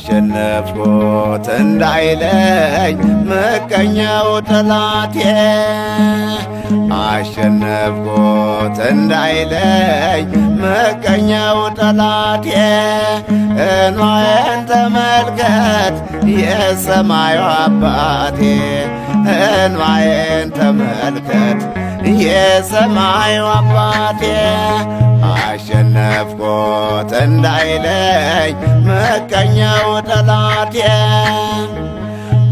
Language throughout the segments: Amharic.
አሸነፍኩት እንዳይለኝ ምቀኛው ጠላቴ አሸነፍኩት እንዳይለኝ ምቀኛው ጠላቴ እንዋዬን ተመልከት የሰማዩ አባቴ እንዋዬን ተመልከት የሰማዩ አባቴ አሸነፍኩት እንዳይለኝ ምቀኛው ጠላቴ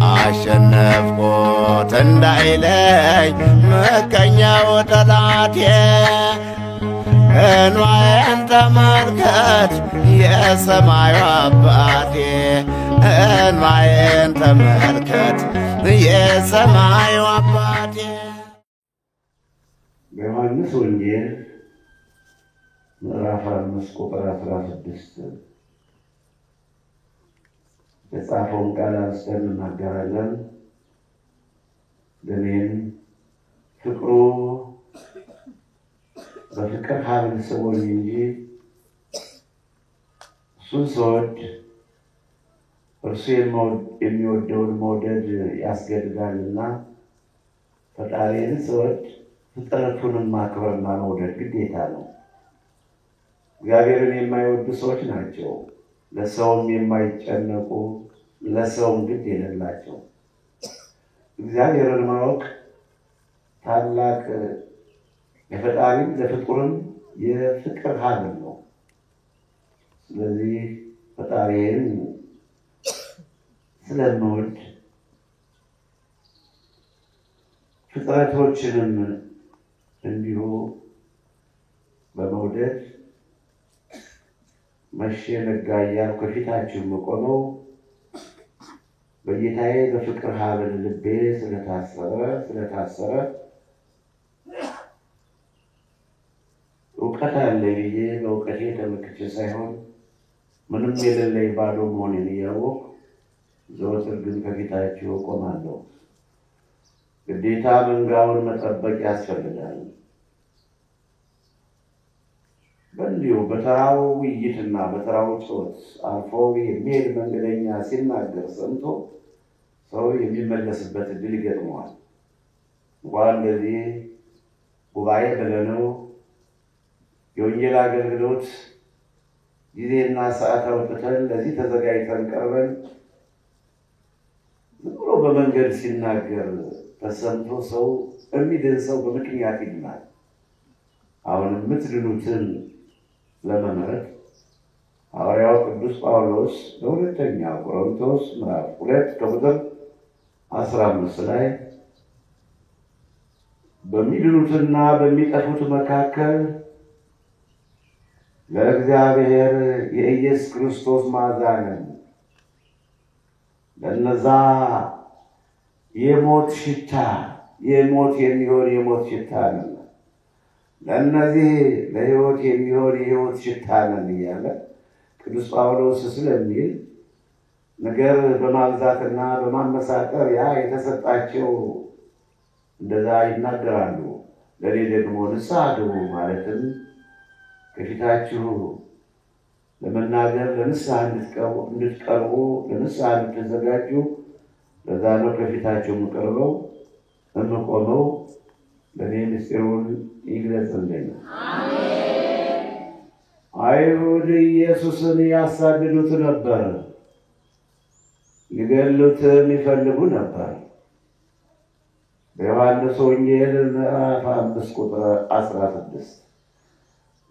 አሸነፍኩት እንዳይለኝ ምቀኛው ጠላቴ እንዋዬን ተመልከት የሰማዩ አባቴ እንዋዬን ተመልከት የሰማዩ አባቴ። ዮሐንስ ወንጌል ምዕራፍ 5 ቁጥር 16 የጻፈውን ቃል አንስተን እናገራለን። ለኔም ፍቅሩ በፍቅር ሀብል ስቦኝ እንጂ እሱን ስወድ እርሱ የሚወደውን መውደድ ያስገድዳልና ፈጣሪን ስወድ ፍጥረቱንም ማክበርና መውደድ ግዴታ ነው። እግዚአብሔርን የማይወዱ ሰዎች ናቸው ለሰውም የማይጨነቁ ለሰውም ግድ የሌላቸው። እግዚአብሔርን ማወቅ ታላቅ የፈጣሪም ለፍጡርም የፍቅር ሀብል ነው። ስለዚህ ፈጣሪን ስለምወድ ፍጥረቶችንም እንዲሁ በመውደድ መቼ ነጋ እያልኩ ከፊታችሁ የምቆመው በጌታዬ በፍቅር ሀብል ልቤ ስለታሰረ እውቀት አለኝ ብዬ በእውቀቴ ተመክቼ ሳይሆን ምንም የሌለኝ ባዶ መሆኔን እያወቅሁ ዘወትር ግን ከፊታችሁ እቆማለሁ። ግዴታ መንጋውን መጠበቅ ያስፈልጋል። በእንዲሁ በተራው ውይይትና በተራው ጩኸት አልፎ የሚሄድ መንገደኛ ሲናገር ሰምቶ ሰው የሚመለስበት ዕድል ይገጥመዋል። እንኳን እንደዚህ ጉባኤ ብለነው የወንጌል አገልግሎት ጊዜና ሰዓት አውጥተን ለዚህ ተዘጋጅተን ቀርበን ዝም ብሎ በመንገድ ሲናገር ተሰምቶ ሰው የሚድን ሰው በምክንያት ይድናል። አሁን የምትድኑትን ለመመረጥ ሐዋርያው ቅዱስ ጳውሎስ በሁለተኛ ቆሮንቶስ ምዕራፍ 2 ከቁጥር 15 ላይ በሚድኑትና በሚጠፉት መካከል ለእግዚአብሔር የኢየሱስ ክርስቶስ መዓዛ ነን። ለነዛ የሞት ሽታ የሞት የሚሆን የሞት ሽታ ነን። ለነዚህ ለሕይወት የሚሆን የሕይወት ሽታ ነን እያለ ቅዱስ ጳውሎስ ስለሚል ነገር በማብዛትና በማመሳከር ያ የተሰጣቸው እንደዛ ይናገራሉ። ለኔ ደግሞ ንስሐ ግቡ ማለትም ከፊታችሁ ለመናገር ለንስሐ እንድትቀርቡ ለንስሐ እንድትዘጋጁ ለዛ ነው ከፊታችሁ የምቆመው። ለኔ ምስጢሩን ይግለጽልኝ። አሜን። አይሁድ ኢየሱስን ያሳድዱት ነበር፣ ሊገሉትም ይፈልጉ ነበር። በዮሐንስ ወንጌል ምዕራፍ 5 ቁጥር 16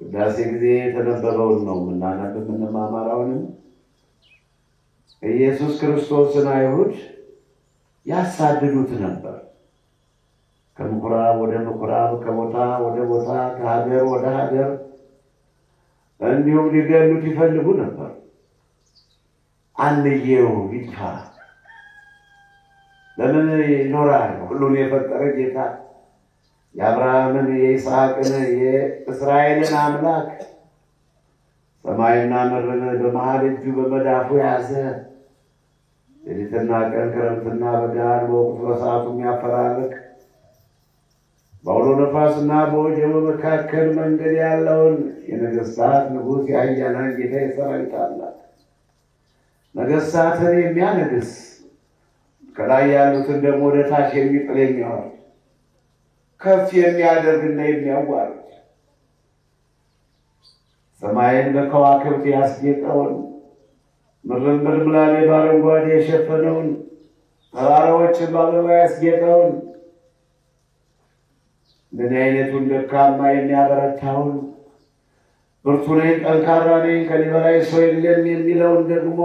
ቅዳሴ ጊዜ የተነበበውን ነው የምንማማረውንም ኢየሱስ ክርስቶስን አይሁድ ያሳድዱት ነበር። ከምኩራብ ወደ ምኩራብ፣ ከቦታ ወደ ቦታ፣ ከሀገር ወደ ሀገር እንዲሁም ሊገሉት ይፈልጉ ነበር። አንድየው ይጥፋ ለምን ይኖራል? ሁሉን የፈጠረ ጌታ የአብርሃምን የይስሐቅን የእስራኤልን አምላክ ሰማይና ምድርን በመሃል እጁ በመዳፉ ያዘ። ሌሊትና ቀን ክረምትና በጋን በወቅቱ በሰዓቱ የሚያፈራርቅ በአውሎ ነፋስና በወጀቡ መካከል መንገድ ያለውን የነገሥታት ንጉሥ የኃያላን ጌታ የሠራዊት አምላክ ነገሥታትን የሚያነግሥ ከላይ ያሉትን ደግሞ ወደ ታች የሚጥል የሚያወርድ ከፍ የሚያደርግና የሚያዋርድ ሰማይን በከዋክብት ያስጌጠውን ምድርን በልምላሜ በአረንጓዴ የሸፈነውን ተራራዎችን በአበባ ያስጌጠውን ምን አይነቱን ደካማ የሚያበረታውን ብርቱ ነኝ ጠንካራ ነኝ ከኔ በላይ ሰው የለም የሚለውን ደግሞ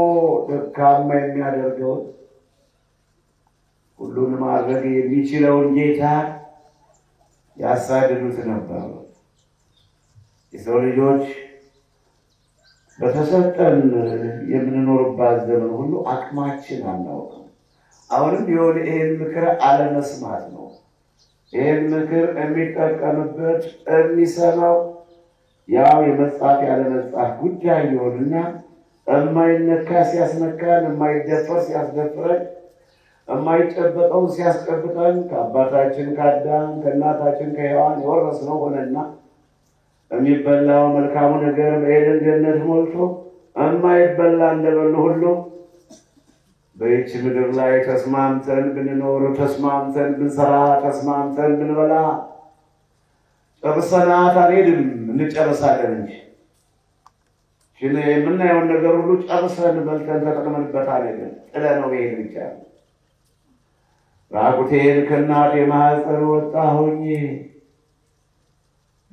ደካማ የሚያደርገውን ሁሉን ማድረግ የሚችለውን ጌታ ያሳድዱት ነበር። የሰው ልጆች በተሰጠን የምንኖርባት ዘመን ሁሉ አቅማችን አናውቅም። አሁንም ቢሆን ይሄን ምክር አለመስማት ነው። ይሄን ምክር የሚጠቀምበት የሚሰማው ያው የመጻፍ ያለ መጻፍ ጉዳይ ይሆንና የማይነካ ሲያስነካን፣ የማይደፈር ሲያስደፍረን፣ የማይጨበጠው ሲያስጨብጠን ከአባታችን ከአዳም ከእናታችን ከሔዋን የወረስነው ሆነና የሚበላው መልካሙ ነገር በኤደን ገነት ሞልቶ የማይበላ እንደበሉ ሁሉ በይህች ምድር ላይ ተስማምተን ብንኖር ተስማምተን ብንሰራ ተስማምተን ብንበላ ጨርሰናት አንሄድም፣ እንጨርሳለን እንጂ የምናየውን ነገር ሁሉ ጨርሰን በልተን ተጠቅመንበት አንሄድም፣ ጥለነው መሄድ ብቻ ነው። ራቁቴን ከእናቴ ማኅፀን ወጣሁኝ፣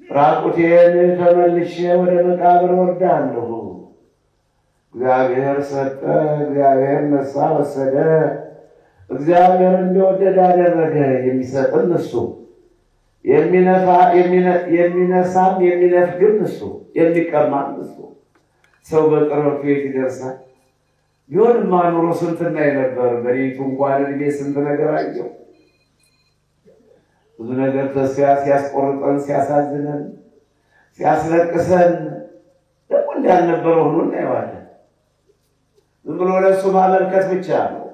ራቁቴን ተመልሼ ወደ መቃብር ወርዳለሁ። እግዚአብሔር ሰጠ፣ እግዚአብሔር ነሳ ወሰደ፣ እግዚአብሔር እንደወደደ አደረገ። የሚሰጥም እሱ፣ የሚነሳም የሚነፍግም እሱ፣ የሚቀማም እሱ። ሰው በጥረቱ የት ይደርሳል? ቢሆንማ ኑሮ ስንትና ነበር። በሌሊቱ እንኳን እድሜ ስንት ነገር አየው። ብዙ ነገር ተስፋ ሲያስቆርጠን፣ ሲያሳዝነን፣ ሲያስለቅሰን ደግሞ እንዳልነበረ ሆኖ እናየዋለን። ዝም ብሎ ለእሱ ማመልከት ብቻ ነው።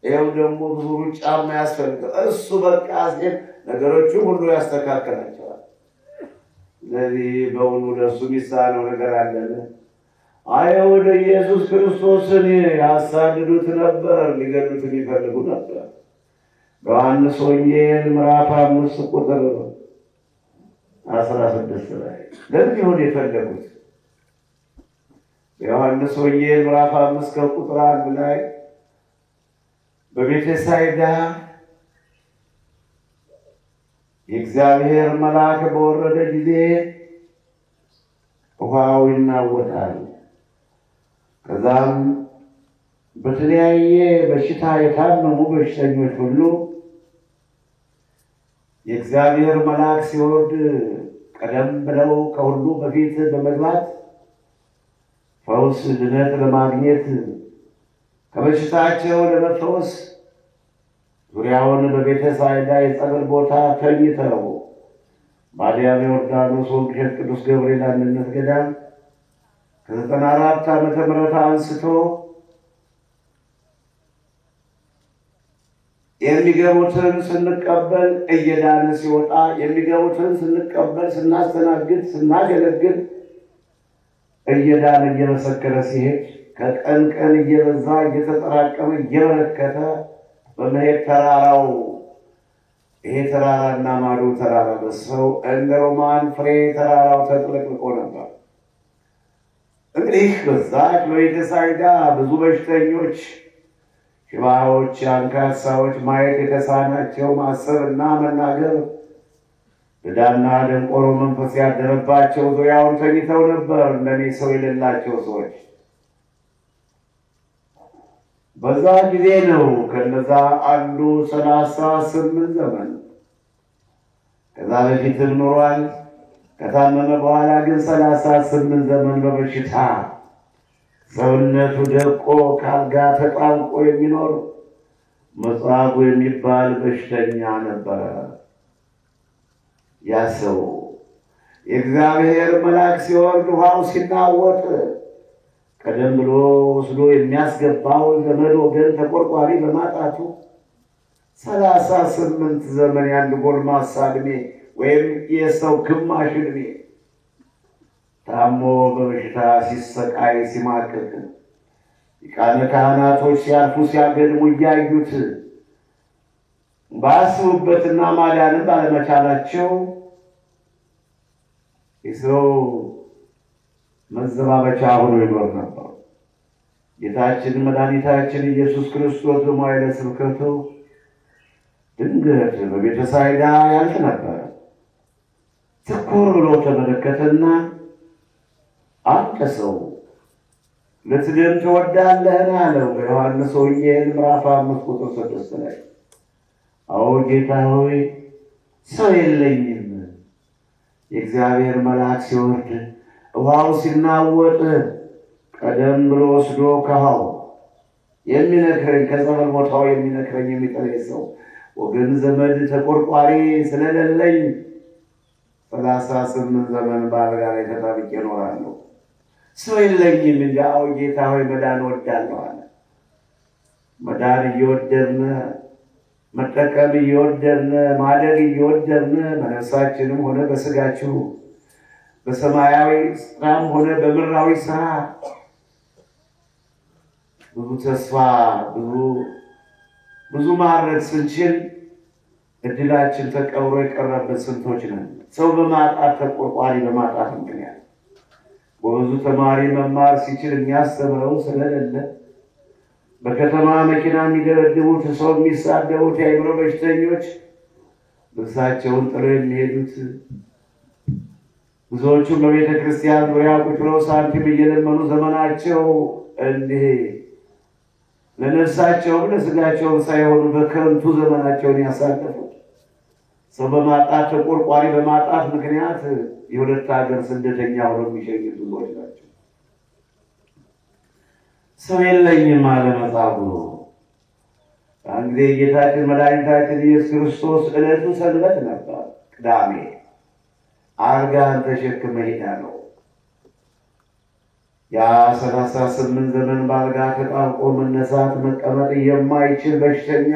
ይኸው ደግሞ ብዙ ሩጫ የማያስፈልገው እሱ በቃ ነገሮቹ ሁሉ ያስተካከላቸዋል። ስለዚህ በእውኑ ለእሱ የሚሳነው ነገር አለን? አይሁድ ኢየሱስ ክርስቶስን ያሳድዱት ነበር፣ ሊገድሉት ይፈልጉ ነበር። ዮሐንስ ወንጌል ምዕራፍ 5 ቁጥር 16 ላይ ለምን ይሆን የፈለጉት? ዮሐንስ ወንጌል ምዕራፍ 5 ከቁጥር 1 ላይ በቤተሳይዳ የእግዚአብሔር መልአክ በወረደ ጊዜ ውሃው ይናወጣል። ከዛም በተለያየ በሽታ የታመሙ በሽተኞች ሁሉ የእግዚአብሔር መልአክ ሲወርድ ቀደም ብለው ከሁሉ በፊት በመግባት ፈውስ ድነት ለማግኘት ከበሽታቸው ለመፈወስ ዙሪያውን በቤተሳይዳ የጸበል ቦታ ተኝተው በአድያም ዮርዳኖስ ወንቅሸት ቅዱስ ገብርኤል አንድነት ገዳም ከ94 ዓመተ ምህረት አንስቶ የሚገቡትን ስንቀበል እየዳነ ሲወጣ የሚገቡትን ስንቀበል ስናስተናግድ ስናገለግል እየዳነ እየመሰከረ ሲሄድ ከቀን ቀን እየበዛ እየተጠራቀመ እየበረከተ በመሄድ ተራራው ይሄ ተራራና ማዶ ተራራ በሰው እንደ ሮማን ፍሬ ተራራው ተጥለቅልቆ ነበር። እንግዲህ በዛች በቤተሳይዳ ብዙ በሽተኞች፣ ሽባዎች፣ አንካሳዎች፣ ማየት የተሳናቸው፣ ማሰብና መናገር፣ ድዳና ደንቆሮ መንፈስ ያደረባቸው ዙሪያውን ተኝተው ነበር። እንደኔ ሰው የሌላቸው ሰዎች በዛ ጊዜ ነው ከነዛ አንዱ 38 ዘመን ከዛ በፊትም ኖሯል። ከታመመ በኋላ ግን 38 ዘመን በበሽታ ሰውነቱ ደቆ ካልጋ ተጣብቆ የሚኖር መጻጉዕ የሚባል በሽተኛ ነበረ። ያ ሰው የእግዚአብሔር መልአክ ሲወርድ ውሃው ሲናወጥ ቀደም ብሎ ወስዶ የሚያስገባው ዘመድ ወገን ተቆርቋሪ በማጣቱ 38 ዘመን ያንድ ጎልማሳ ዕድሜ ወይም የሰው ግማሽ ዕድሜ ታሞ በበሽታ ሲሰቃይ ሲማቅቅ ሊቃነ ካህናቶች ሲያልፉ ሲያገድሙ እያዩት ባሰቡበትና ማዳንን ባለመቻላቸው የሰው መዘባበቻ ሆኖ ይኖር ነበር። ጌታችን መድኃኒታችን ኢየሱስ ክርስቶስ በመዋዕለ ስብከቱ ድንገት በቤተ ሳይዳ ያልፍ ነበር። ትኩር ብሎ ተመለከተና አልቀሰው። ልትድን ትወዳለህን አለው። በዮሐንስ ወንጌል ምዕራፍ 5 ቁጥር 6 ላይ አዎ ጌታ ሆይ ሰው የለኝም። የእግዚአብሔር መልአክ ሲወርድ ውሃው ሲናወጥ ቀደም ብሎ ወስዶ ከውሃው የሚነክረኝ ከጸበል ቦታው የሚነክረኝ የሚጥለኝ ሰው ወገን ዘመድ ተቆርቋሪ ስለሌለኝ 38 ዘመን በአልጋ ላይ ተጣብቄ እኖራለሁ። ሰው የለኝም እንጂ አዎ ጌታ ሆይ መዳን እወዳለሁ አለ። መዳን እየወደድን መጠቀም እየወደድን ማደግ እየወደድን በነፍሳችንም ሆነ በስጋችሁ በሰማያዊ ስራም ሆነ በምድራዊ ስራ ብዙ ተስፋ ብዙ ማድረግ ስንችል እድላችን ተቀብሮ የቀረበት ስንቶች ነን። ሰው በማጣት ተቆርቋሪ በማጣት ምክንያት ብዙ ተማሪ መማር ሲችል የሚያስተምረው ስለሌለ በከተማ መኪና የሚደረድቡት ሰው የሚሳደቡት የአእምሮ በሽተኞች ልብሳቸውን ጥለው የሚሄዱት ብዙዎቹም በቤተ ክርስቲያን ዙሪያ ቁጭ ብለው ሳንቲም እየለመኑ ዘመናቸው እንዲህ ለነፍሳቸው ለስጋቸው ሳይሆኑ በከንቱ ዘመናቸውን ያሳለፉ ሰው በማጣት ተቆርቋሪ በማጣት ምክንያት የሁለት ሀገር ስደተኛ ሆነው የሚሸኙ ብዙዎች ናቸው። ሰው የለኝም አለ መጻጉዕ። አንዴ ጌታችን መድኃኒታችን ኢየሱስ ክርስቶስ ዕለቱ ሰንበት ነበር፣ ቅዳሜ። አልጋን ተሸክመህ ሂድ አለው። ያ 38 ዘመን በአልጋ ተጣብቆ መነሳት መቀመጥ የማይችል በሽተኛ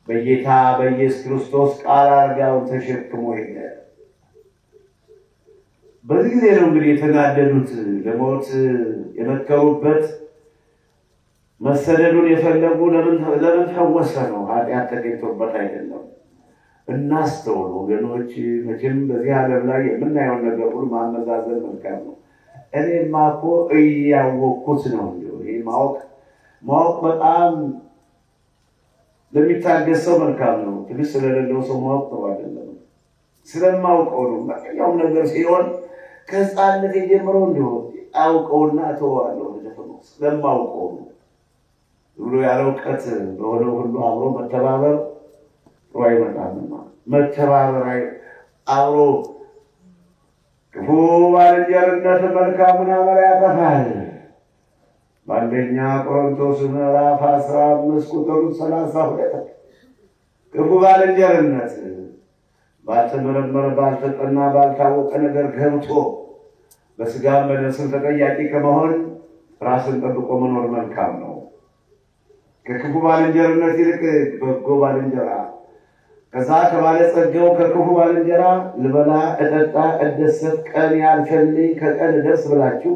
በጌታ በኢየሱስ ክርስቶስ ቃል አልጋውን ተሸክሞ ሄደ። በዚህ ጊዜ ነው እንግዲህ የተናደዱት፣ ለሞት የመከሩበት፣ መሰደዱን የፈለጉ ለምን ተወሰ ነው፣ ኃጢአት ተገኝቶበት አይደለም። እናስተውል ወገኖች። መቼም በዚህ ዓለም ላይ የምናየውን ነገር ሁሉ ማመዛዘን መልካም ነው። እኔማ እኮ እያወቅኩት ነው እንደው ይሄ ማወቅ በጣም ለሚታገስ ሰው መልካም ነው። ትዕግስት ስለሌለው ሰው ማወቅ ጥሩ አይደለም። ስለማውቀው ነው ማንኛውም ነገር ሲሆን ከሕፃንነቴ ጀምሮ እንደው አውቀውና ተዋለሁ እንደተፈው ስለማውቀው ነው ብሎ ያለ እውቀት በሆነው ሁሉ አብሮ መተባበር ጥሩ አይመጣምና መተባበር አብሮ ክፉ ባልንጀርነት መልካሙን አመል ያጠፋል። በአንደኛ ቆሮንቶስ ምዕራፍ 15 ቁጥር 32 ክፉ ባልንጀርነት ባልተመረመረ ባልተጠና ባልታወቀ ነገር ገብቶ በስጋም በነፍስም ተጠያቂ ከመሆን ራስን ጠብቆ መኖር መልካም ነው። ከክፉ ባልንጀርነት ይልቅ በጎ ባልንጀራ ከዛ ከባለጸጋው ከክፉ ባልንጀራ ልበላ እጠጣ እደሰት ቀን ያልፈልኝ ከቀን ደስ ብላችሁ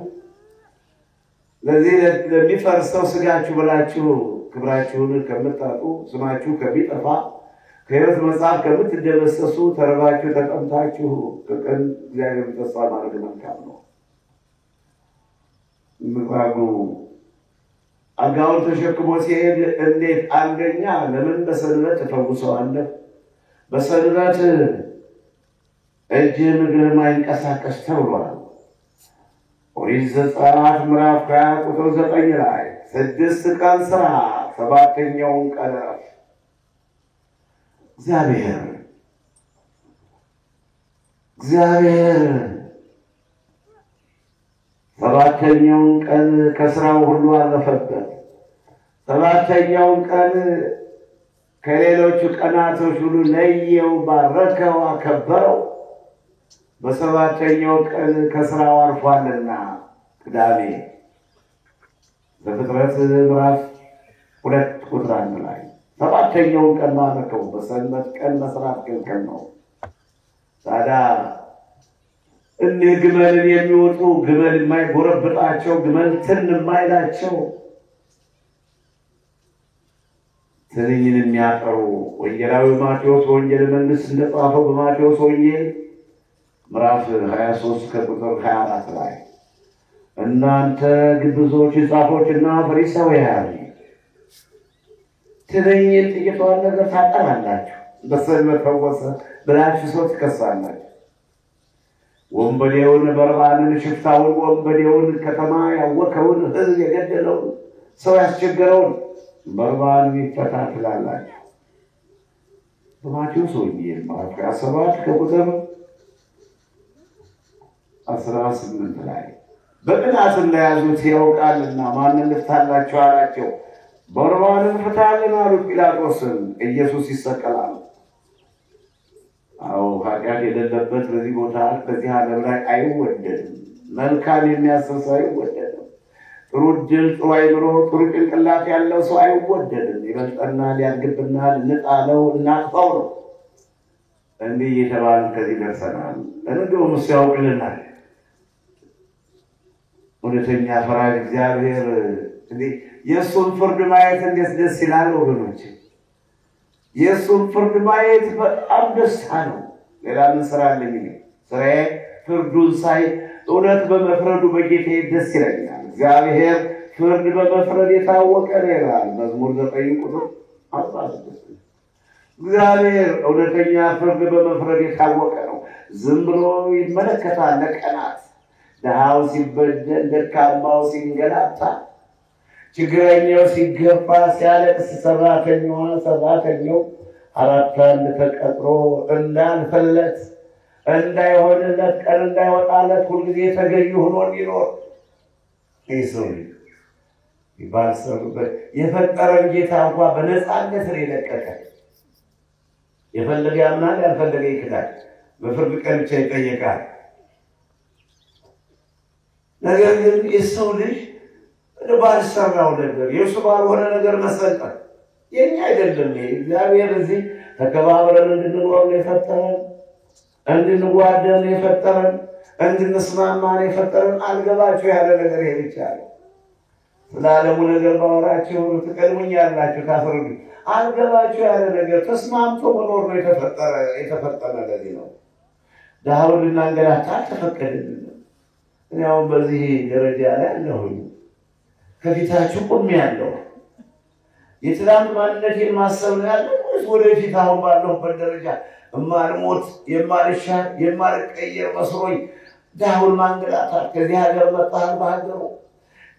ለዚህ ለሚፈርሰው ስጋችሁ ብላችሁ ክብራችሁን ከምታጡ ስማችሁ ከሚጠፋ ከሕይወት መጽሐፍ ከምትደመሰሱ ተርባችሁ ተጠምታችሁ ከቀን እግዚአብሔር ተስፋ ማድረግ መልካም ነው። መጻጉዕ አልጋውን ተሸክሞ ሲሄድ እንዴት አንደኛ ለምን በሰንበት ተፈውሰዋለህ? በሰንበት እጅህ እግርህ አይንቀሳቀስ ተብሏል። ኦሪት ዘጸአት ምዕራፍ 20 ቁጥር 9 ላይ 6 ቀን ስራ 7ኛውን ቀን እረፍ። እግዚአብሔር ሰባተኛውን ቀን ከስራው ሁሉ አረፈበት። ሰባተኛውን ቀን ከሌሎቹ ቀናቶች ሁሉ ለየው፣ ባረከው፣ አከበረው። በሰባተኛው ቀን ከስራው አርፏልና። ቅዳሜ ዘፍጥረት ምዕራፍ 2 ቁጥር 1 ላይ ሰባተኛውን ቀን ባረከው። በሰንበት ቀን መስራት ክልክል ነው። ታዲያ እኒህ ግመልን የሚወጡ ግመል የማይጎረብጣቸው ግመል ትን የማይላቸው ትንኝን የሚያጠሩ ወንጌላዊ ማቴዎስ ወንጌል መንግሥት እንደጻፈው በማቴዎስ ወንጌል ምዕራፍ 23 ከቁጥር 24 ላይ እናንተ ግብዞች ጻፎችና ፈሪሳውያን ትንኝን ጥቂቷን ነገር ታጠራላችሁ፣ በሰንበት ፈወሰ ብላችሁ ሰው ትከሳላችሁ። ወንበዴውን በርባንን፣ ሽፍታውን፣ ወንበዴውን፣ ከተማ ያወከውን፣ ሕዝብ የገደለውን፣ ሰው ያስቸገረውን በርባንን ይፈታ ትላላችሁ። በማቴዎስ ወንጌል ምዕራፍ 27 ከቁጥር 18 ላይ በቅናት እንደያዙት ያውቃልና ማንን ልፍታላችሁ አላቸው። በርባንን ፍታልን አሉት ጲላጦስን። ኢየሱስ ይሰቀላል። አዎ ኃጢአት የሌለበት በዚህ ቦታ በዚህ ዓለም ላይ አይወደድም። መልካም የሚያስብ ሰው አይወደድም። ጥሩ ድል፣ ጥሩ አይምሮ፣ ጥሩ ጭንቅላት ያለው ሰው አይወደድም። ይበልጠናል፣ ያድግብናል፣ እንጣለው፣ እናጥፋው ነው። እንዲህ እየተባልን ከዚህ ደርሰናል። እንደውም እሱ ያውቅልናል። እውነተኛ ፈራጅ እግዚአብሔር እንዲህ የእሱን ፍርድ ማየት እንዴት ደስ ይላል ወገኖች! የእሱን ፍርድ ማየት በጣም ደስታ ነው። ሌላ ምን ስራ አለኝ? ስራዬ ፍርዱን ሳይ እውነት በመፍረዱ በጌታዬ ደስ ይለኛል። እግዚአብሔር ፍርድ በመፍረድ የታወቀ ነው ይላል መዝሙር 9 ቁጥር 16። እግዚአብሔር እውነተኛ ፍርድ በመፍረድ የታወቀ ነው። ዝም ብሎ ይመለከታል ለቀናት። ድሃው ሲበደል፣ ደካማው ሲንገላታ፣ ችግረኛው ሲገፋ ሲያለቅስ፣ ሰራተኛው 4 ተቀጥሮ እንዳልፈለት እንዳይሆንለት ቀን እንዳይወጣለት ሁልጊዜ ተገዢ ሆኖ እንዲኖር ይሰው ይባልሰበት የፈጠረን ጌታ እንኳን በነፃነት ነው የለቀቀን። የፈለገ ያምናል፣ ያልፈለገ ይክዳል። በፍርድ ቀን ብቻ ይጠየቃል። ነገር ግን የሰው ልጅ ባልሰራው ነገር የእሱ ባልሆነ ነገር መሰልጠን የኛ አይደለም። እግዚአብሔር እዚህ ተከባብረን እንድንኖር ነው የፈጠረን፣ እንድንዋደድ ነው የፈጠረን፣ እንድንስማማ ነው የፈጠረን። አልገባችሁ ያለ ነገር ይሄ ብቻ ነው። ስለ ዓለሙ ነገር ባወራችሁ ትቀድሙኛላችሁ፣ ታፈሩኝ። አልገባችሁ ያለ ነገር ተስማምቶ መኖር ነው የተፈጠረ። ለዚህ ነው ድሃውን ልናንገላታ አልተፈቀደልንም። እኔ አሁን በዚህ ደረጃ ላይ አለሁኝ፣ ከፊታችሁ ቆሜያለሁ። የትላንት ማንነቴን ማሰብ ነው ያለው ወይስ ወደፊት አሁን ባለሁበት ደረጃ የማልሞት የማልሻር የማልቀየር መስሎኝ ድሃውን ማንገላታት? ከዚህ ሀገር መጣህ በሀገሩ፣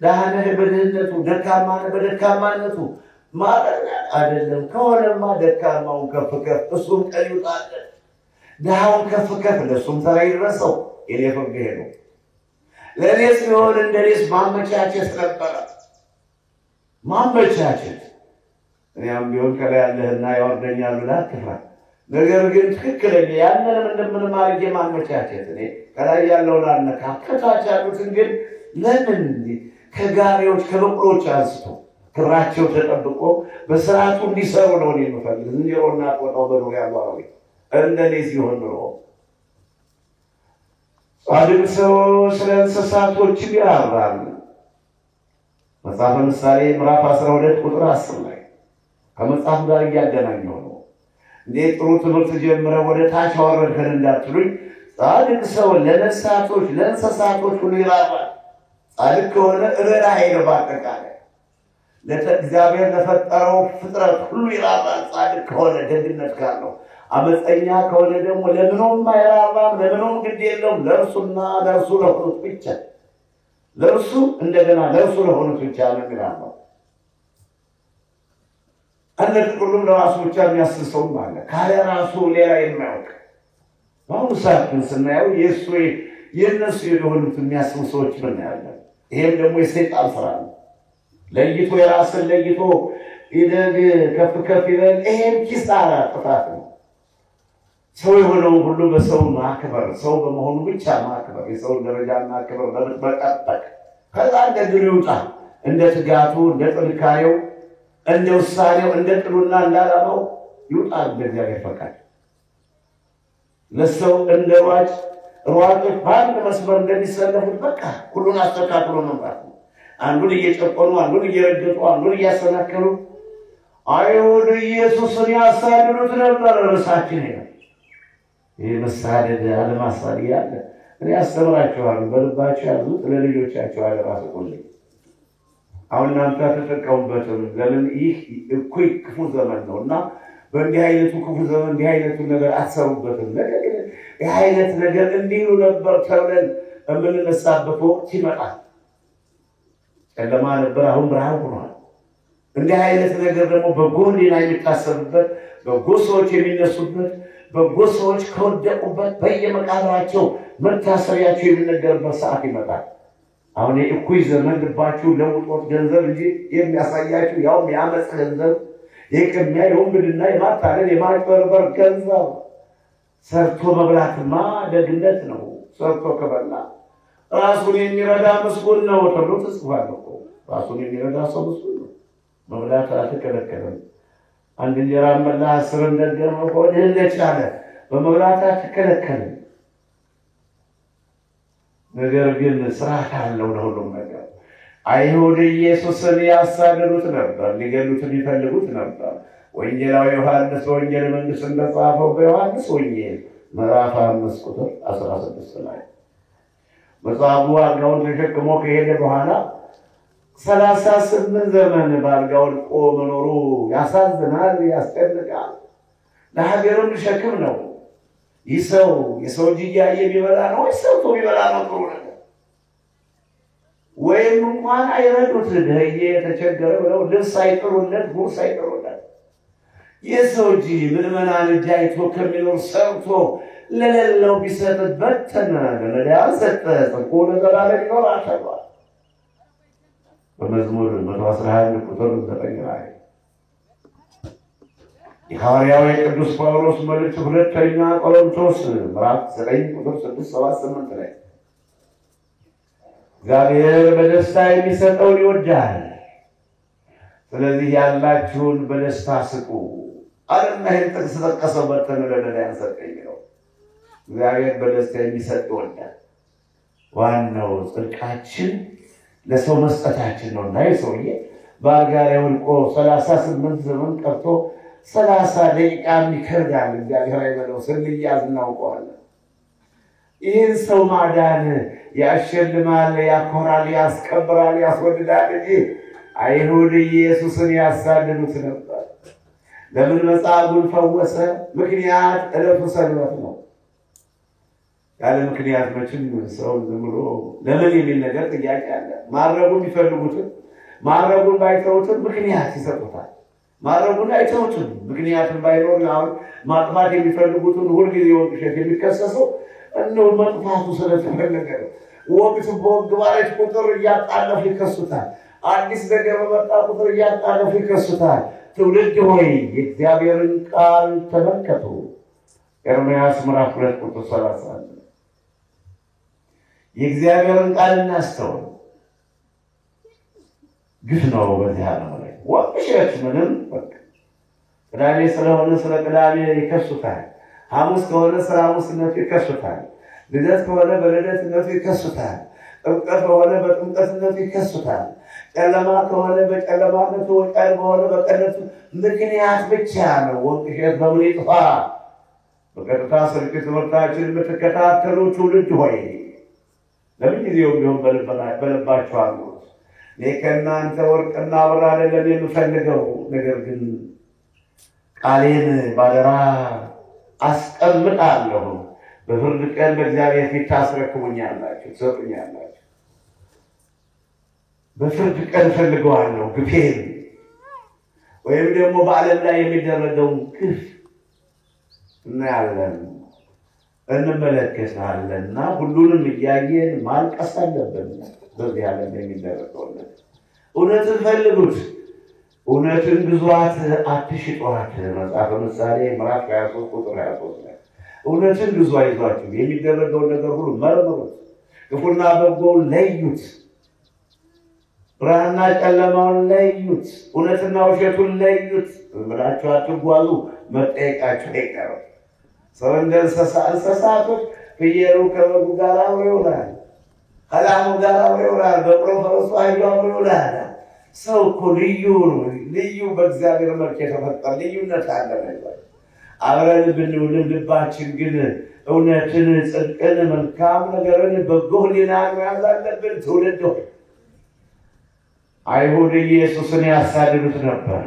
ድሃ ነህ በድህነቱ፣ ደካማ ነህ በደካማነቱ ማለት አይደለም። ከሆነማ ደካማውን ከፍ ከፍ እሱም ቀን ይውጣለት፣ ድሃውን ከፍ ከፍ ለእሱም ተራ ይድረሰው። የኔ ፍርድ ይሄ ነው። ለእኔስ ቢሆን እንደኔስ ማመቻቸት ነበረ፣ ማመቻቸት። እኔም ቢሆን ከላይ ያለህና ያወርደኛል ብለህ አትፍራ። ነገር ግን ትክክለኛ ያንንም እንደምንም አድርጌ ማመቻቸት። እኔ ከላይ ያለውን አልነካ፣ ከታች ያሉትን ግን ለምን ከጋሪዎች ከበቅሎች አንስቶ ክብራቸው ተጠብቆ በስርዓቱ እንዲሰሩ ነው እኔ የምፈልግ። ዝንጀሮና ጦጣው በዱር ያሉ አራዊት እንደኔ ሲሆን ኑሮ ጻድቅ ሰው ስለ እንስሳቶችም ያወራል። መጽሐፈ ምሳሌ ምዕራፍ 12 ቁጥር 10 ላይ ከመጽሐፍ ጋር እያገናኘው ነው። እንዴት ጥሩ ትምህርት ጀምረ ወደ ታች አወረድከን እንዳትሉኝ፣ ጻድቅ ሰው ለእንስሳቶች ሁሉ ይራራል። ጻድቅ ከሆነ ርኅራኄ ነው። በአጠቃላይ ለእግዚአብሔር ለፈጠረው ፍጥረት ሁሉ ይራራል። ጻድቅ ከሆነ ደግነት ካለው፣ አመፀኛ ከሆነ ደግሞ ለምኑም አይራራም፣ ለምኑም ግድ የለውም። ለእርሱና ለእርሱ ለሆኑት ብቻ ለእርሱ እንደገና ለእርሱ ለሆኑት ብቻ ነው የሚራራው። አንድ ሁሉም ለራሱ ብቻ የሚያስብ ሰውም አለ፣ ካለ ራሱ ሌላ የማያውቅ አሁን ሰዓትን ስናየው የነሱ የሆኑት የሚያስቡ ሰዎች እናያለን። ይሄም ደግሞ የሰይጣን ስራ ነው። ለይቶ የራስን ለይቶ ይደግ ከፍ ይበል። ይሄም ኪሳራ ጥፋት ነው። ሰው የሆነው ሁሉ በሰው ማክበር፣ ሰው በመሆኑ ብቻ ማክበር፣ የሰው ደረጃ ማክበር በመጠበቅ ከዛ እንደ ድል ይውጣ፣ እንደ ትጋቱ፣ እንደ ጥንካሬው፣ እንደ ውሳኔው፣ እንደ ጥሉና እንዳላማው ይውጣ በእግዚአብሔር ፈቃድ። ለሰው እንደ ሯጮች በአንድ መስመር እንደሚሰለፉት በቃ ሁሉን አስተካክሎ መምራት ነው። አንዱን እየጨቆኑ፣ አንዱን እየረገጡ፣ አንዱን እያሰናከሉ አይሁድ ኢየሱስን ያሳድዱት ነበር። ርዕሳችን ይሄ ይህ መሳደድ አለማሳድ ያለ እኔ አስተምራችኋለሁ። በልባችሁ ያዙት፣ ለልጆቻችሁ አደራ ስጡልኝ። አሁን እናንተ ተጠቀሙበትም። ለምን ይህ እኩይ ክፉ ዘመን ነውና በእንዲህ አይነቱ ክፉ ዘመን እንዲህ አይነቱ ነገር አትሰሩበትም። ነገር ግን ይህ አይነት ነገር እንዲሁ ነበር ተብለን የምንነሳበት ወቅት ይመጣል። ጨለማ ነበር፣ አሁን ብርሃን ሆኗል። እንዲህ አይነት ነገር ደግሞ በጎ ሕሊና የሚታሰብበት፣ በጎ ሰዎች የሚነሱበት፣ በጎ ሰዎች ከወደቁበት በየመቃብራቸው መታሰቢያቸው የሚነገርበት ሰዓት ይመጣል። አሁን የእኩይ ዘመን ልባችሁ ለውጦት ገንዘብ እንጂ የሚያሳያችሁ ያውም የአመፅ ገንዘብ፣ የቅሚያ፣ የወንብድና፣ የማታለል፣ የማጭበርበር ገንዘብ። ሰርቶ መብላትማ ደግነት ነው። ሰርቶ ከበላ ራሱን የሚረዳ ምስጉን ነው ተብሎ ተጽፏል እኮ። ራሱን የሚረዳ ሰው ምስጉን ነው። መብላት አትከለከለም። አንድ እንጀራ መላ 10 እንደገና ሆድህ እንደቻለ በመብላት አትከለከለም። ነገር ግን ስርዓት አለው ለሁሉም ነገር። አይሁድ ኢየሱስን ያሳደዱት ነበር፣ ሊገሉት ይፈልጉት ነበር። ወንጌላዊ ዮሐንስ ወንጌል መንግሥት እንደጻፈው በዮሐንስ ወንጌል ምዕራፍ 5 ቁጥር 16 ላይ መጽሐፉ አልጋውን ተሸክሞ ከሄደ በኋላ 38 ዘመን በአልጋው ወድቆ መኖሩ ያሳዝናል፣ ያስጨንቃል። ለሀገርም ሸክም ነው። ይህ ሰው የሰው እጅ እያየ የሚበላ ነው ወይስ ሰው የሚበላ ነው? ጥሩ ነገር ወይም እንኳን አይረዱት፣ ደህየ የተቸገረ ብለው ልብስ አይጥሩለት፣ ጉርስ አይጥሩለት። የሰው እጅ ምዕመናን እጅ አይቶ ከሚኖር ሰርቶ ለሌለው ቢሰጥ በተነ፣ ለነዳያን ሰጠ፣ ጽድቁ ለዘላለም ይኖራል ተብሏል በመዝሙር 111 ቁጥር 9 ላይ። የሐዋርያው የቅዱስ ጳውሎስ መልእክት ሁለተኛ ቆሮንቶስ ምዕራፍ 9 ቁጥር 6፣ 7፣ 8 ላይ እግዚአብሔር በደስታ የሚሰጠውን ይወዳል፣ ስለዚህ ያላችሁን በደስታ ስጡ አለና ይህን ጥቅስ ተጠቀሰው። በተነ ለነዳያን ሰጠ የሚለው እግዚአብሔር በደስታ የሚሰጥ ይወዳል። ዋናው ጽድቃችን ለሰው መስጠታችን ነው። እና የሰውዬ በአልጋ ላይ ወድቆ 38 ዘመን ቀርቶ 30 ደቂቃ ይከብዳል። እግዚአብሔር አይበለው፣ ስንያዝ እናውቀዋለን። ይህን ሰው ማዳን ያሸልማል፣ ያኮራል፣ ያስከብራል፣ ያስወድዳል እንጂ አይሁድ ኢየሱስን ያሳድዱት ነበር። ለምን መጻጉዕን ፈወሰ? ምክንያት ዕለቱ ሰንበት ነው። ያለ ምክንያት መቼም ሰው ዝም ብሎ ለምን የሚል ነገር ጥያቄ አለ። ማረጉን ይፈልጉትን ማረጉን ባይተውትም ምክንያት ይሰጡታል። ማረጉን አይተውትም ምክንያቱም ባይኖር አሁን ማጥፋት የሚፈልጉትን ሁልጊዜ ወቅሸት የሚከሰሰው እንደው መጥፋቱ ስለተፈለገ ወቅቱ በወግ ባለች ቁጥር እያጣለፉ ይከሱታል። አዲስ ነገር በመጣ ቁጥር እያጣለፉ ይከሱታል። ትውልድ ሆይ የእግዚአብሔርን ቃል ተመልከቱ። ኤርምያስ ምዕራፍ 2 ቁጥር 30 የእግዚአብሔርን ቃል እናስተውል። ግፍ ነው በዚህ ዓለም ላይ ወቅሸት ምንም በቃ ቅዳሜ ስለሆነ ስለ ቅዳሜ ይከሱታል። ሐሙስ ከሆነ ስለ ሐሙስነቱ ይከሱታል። ልደት ከሆነ በልደትነቱ ይከሱታል። ጥምቀት ከሆነ በጥምቀትነቱ ይከሱታል። ጨለማ ከሆነ በጨለማነቱ፣ ቀን ከሆነ በቀነቱ ምክንያት ብቻ ነው። ወቅሸት በምን ይጥፋ? በቀጥታ ስርጭት ትምህርታችን የምትከታተሉ ትውልድ ሆይ ለምን ጊዜው ቢሆን በልባችሁ አኑሩት። እኔ ከእናንተ ወርቅና ብር አይደለም የምፈልገው፣ ነገር ግን ቃሌን ባደራ አስቀምጣለሁ። በፍርድ ቀን በእግዚአብሔር ፊት ታስረክቡኛላችሁ፣ ትሰጡኛላችሁ። በፍርድ ቀን ፈልገዋለሁ ግፌን፣ ወይም ደግሞ በዓለም ላይ የሚደረገውን ግፍ እናያለን። እንመለከታለንና ሁሉንም እያየን ማልቀስ አለብን። በዚህ ዓለም የሚደረገው እውነትን ፈልጉት፣ እውነትን ግዟት፣ አትሽጧት። መጽሐፈ ምሳሌ ምዕራፍ 23 ቁጥር 23 ላይ እውነትን ግዙ፣ አይዟችሁ፣ የሚደረገውን ነገር ሁሉ መርምሩት፣ ክፉና በጎውን ለዩት፣ ብርሃንና ጨለማውን ለዩት፣ እውነትና ውሸቱን ለዩት ብላችሁ አትጓዙ፣ መጠየቃችሁ አይቀርም። ሰው እንደ እንስሳቶች ፍየሉ ከበጉ ጋር አብሮ ይውላል፣ ከላሙ ጋር አብሮ ይውላል፣ በቅሎ ፈረሱ አህያው አብሮ ይውላል። ሰው እኮ ልዩ ነው፣ ልዩ በእግዚአብሔር መልክ የተፈጠረ ልዩነት አለ። አብረን ብንውልም ልባችን ግን እውነትን፣ ጽድቅን፣ መልካም ነገርን፣ በጎ ሕሊናን መያዝ አለብን። ትውልድ አይሁድ ኢየሱስን ያሳድዱት ነበር።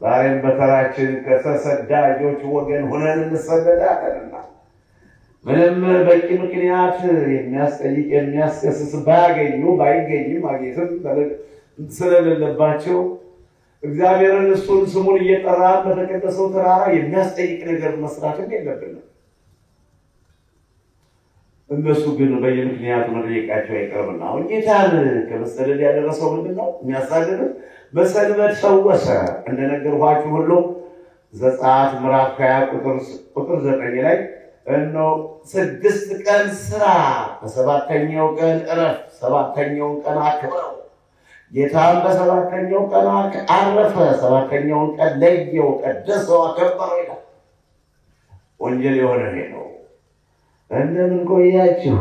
ዛሬም በተራችን ከተሰዳጆች ወገን ሆነን እንሰደዳለንና ምንም በቂ ምክንያት የሚያስጠይቅ የሚያስከስስ ባይገኝም ማግኘትም ስለሌለባቸው እግዚአብሔርን እሱን ስሙን እየጠራን በተቀደሰው ተራራ የሚያስጠይቅ ነገር መስራትም የለብንም። እነሱ ግን በየምክንያቱ መጠየቃቸው አይቀርምና አሁን ጌታን ከመሰደድ ያደረሰው ምንድነው? የሚያሳድዱት በሰንበት ፈወሰ። እንደነገርኳችሁ ሁሉ ዘጸአት ምዕራፍ 20 ቁጥር 9 ላይ እነሆ 6 ቀን ስራ፣ በሰባተኛው ቀን እረፍ፣ ሰባተኛውን ቀን አክብረው። ጌታም በሰባተኛው ቀን አረፈ፣ ሰባተኛውን ቀን ለየው፣ ቀደሰው፣ አከበረው ይላል። ወንጌል የሆነ ነው። እንደምን ቆያችሁ?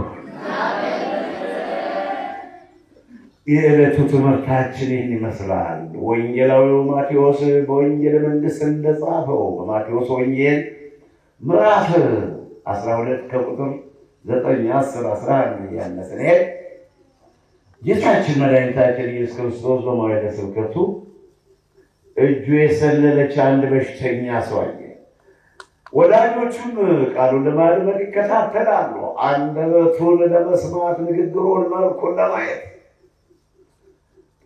የዕለቱ ትምህርታችን ይህን ይመስላል። ወንጌላዊው ማቴዎስ በወንጌል መንግሥት እንደጻፈው በማቴዎስ ወንጌል ምዕራፍ 12 ከቁጥር 9፣ 10፣ 11 ያነሰን ጌታችን መድኃኒታችን ኢየሱስ ክርስቶስ በመዋዕለ ስብከቱ እጁ የሰለለች አንድ በሽተኛ ሰው አየ። ወዳጆቹም ቃሉን ለማድመጥ ይከታተላሉ፣ አንደበቱን ለመስማት፣ ንግግሩን፣ መልኩን ለማየት።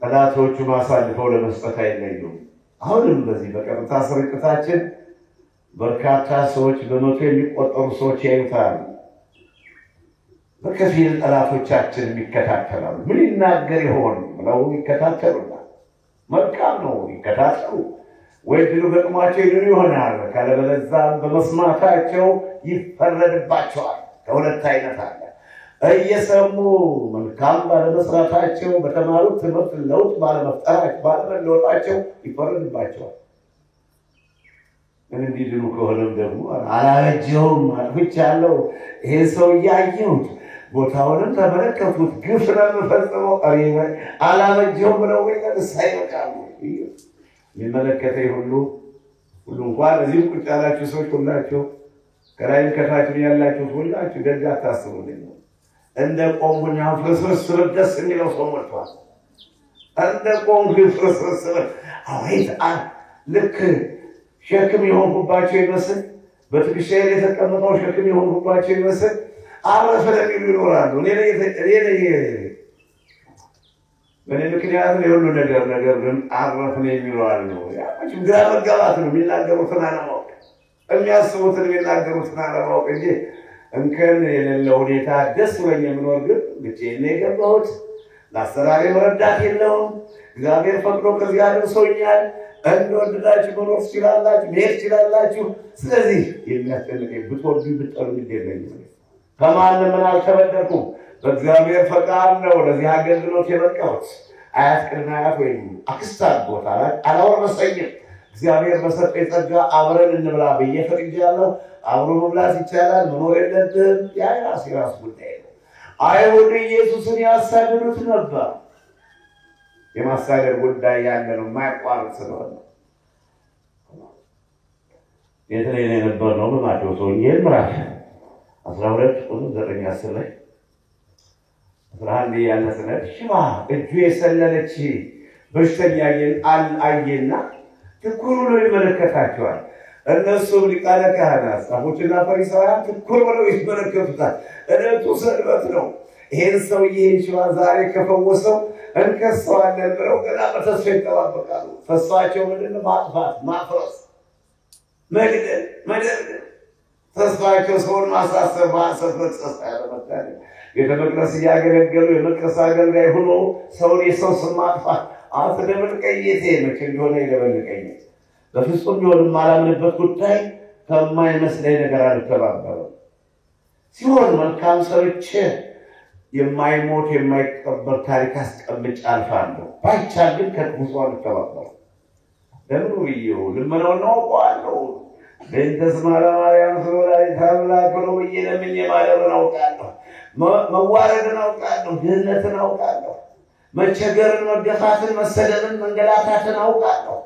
ጠላቶቹም አሳልፈው ለመስጠት አይለዩም። አሁንም በዚህ በቀጥታ ስርጭታችን በርካታ ሰዎች፣ በመቶ የሚቆጠሩ ሰዎች ያዩታል። በከፊል ጠላቶቻችን ይከታተላሉ። ምን ይናገር ይሆን ብለው ይከታተሉናል። መልካም ነው፣ ይከታተሉ። ወይ ድሉ ገጥሟቸው ይድኑ ይሆናል፣ ካለበለዚያም በመስማታቸው ይፈረድባቸዋል። ከሁለት አይነት አለ። እየሰሙ መልካም ባለመስራታቸው፣ በተማሩት ትምህርት ለውጥ ባለመለወጣቸው ይፈረድባቸዋል። እንዲድኑ ከሆነም ደግሞ አላበጀውም፣ አጥፍቻለሁ፣ ይሄን ሰው እያየሁት ቦታውንም ተመለከቱት፣ ግፍ ለምፈጽመው አላበጀውም ብለው ሳይበቃሉ የሚመለከተኝ ሁሉ እንኳን እዚህም ቁጭ ያላችሁ ሰዎች ሁላችሁ ከላይም ከታችም ያላችሁ ሁላችሁ ደግ አታስቡልኝ። እንደ ቆምኩኝ ፍርስርስ ደስ የሚለው ሰው ሞልቷል። እንደ ቆምኩኝ ፍርስርስ አቤት ልክ ሸክም የሆንኩባቸው ይመስል በትከሻዬ ላይ የተቀመጠው ሸክም የሆንኩባቸው ይመስል አረፈ ለሚሉ ይኖራሉ። በእኔ ምክንያት የሁሉ ነገር ግን አረፍን የሚሉ አሉ። ግራ መጋባት ነው። የሚናገሩትን አለማወቅ፣ የሚያስቡትን የሚናገሩትን አለማወቅ እንጂ እንከን የሌለ ሁኔታ ደስ ብሎኝ የምኖር ግን ብቻዬን ነው የገባሁት። ለአሰራሬ መረዳት የለውም። እግዚአብሔር ፈቅዶ ከዚህ አድርሶኛል። እንደወደዳችሁ መኖር ትችላላችሁ፣ መሄድ ትችላላችሁ። ስለዚህ የሚያስጨንቀኝ ብትወዱ ብትጠሉ ግድ የለኝም። ከማንም ምን አልተበደልኩም። በእግዚአብሔር ፈቃድ ነው ለዚህ አገልግሎት የበቃሁት። አያት ቅድመ አያት ወይም አክስት አጎት አላወረሰኝም። እግዚአብሔር በሰጠኝ ጸጋ አብረን እንብላ ብዬ ፈቅጃለሁ። አብሮ መብላት ይቻላል፣ መኖር የለብህም። ያ የራስ ጉዳይ ነው። አይሁድ ኢየሱስን ያሳድዱት ነበር። የማሳደድ ጉዳይ ያለ ነው፣ የማያቋርጥ ስለሆነ የተለየ ነበር ነው። በማቴዎስ ወንጌል ምዕራፍ 12 ቁጥር 9-10 ላይ 11 ያነሰነት ሽባ እጁ የሰለለች በሽተኛ አየና ትኩር ብሎ ይመለከታቸዋል። እነሱም ሊቃነ ካህናት ጻፎችና ፈሪሳውያን ትኩር ብለው ይመለከቱታል። ዕለቱ ሰንበት ነው። ይሄን ሰውዬ ሽባ ዛሬ ከፈወሰው እንከሰዋለን ብለው ገና በተስፋ ይጠባበቃሉ። ተስፋቸው ምንድነው? ማጥፋት፣ ማፍረስ፣ መግደል፣ መደብደብ። ተስፋቸው ሰውን ማሳሰብ ማሰፈት ተሳያለመጣ የተመቅደስ ያገለገሉ የመቅደስ አገልጋይ ሆኖ ሰውን የሰው ስም ማጥፋት አትደብልቀይቴ ነው እንደሆነ ይደብልቀኝ በፍጹም ቢሆን ማላምንበት ጉዳይ ከማይመስለኝ ነገር አልተባበረም ሲሆን መልካም ሰርቼ የማይሞት የማይቀበር ታሪክ አስቀምጬ አልፋለሁ ባይቻል ግን ከክፉ አልተባበረ ለምን ይየው ለምነው ነው ቋለው በእንተስ ማርያም ሶላሪ ታምላክ ነው ይለምን የማደረን አውቃለሁ መዋረድን አውቃለሁ ድህነትን አውቃለሁ መቸገርን መገፋትን መሰደድን መንገላታትን አውቃለሁ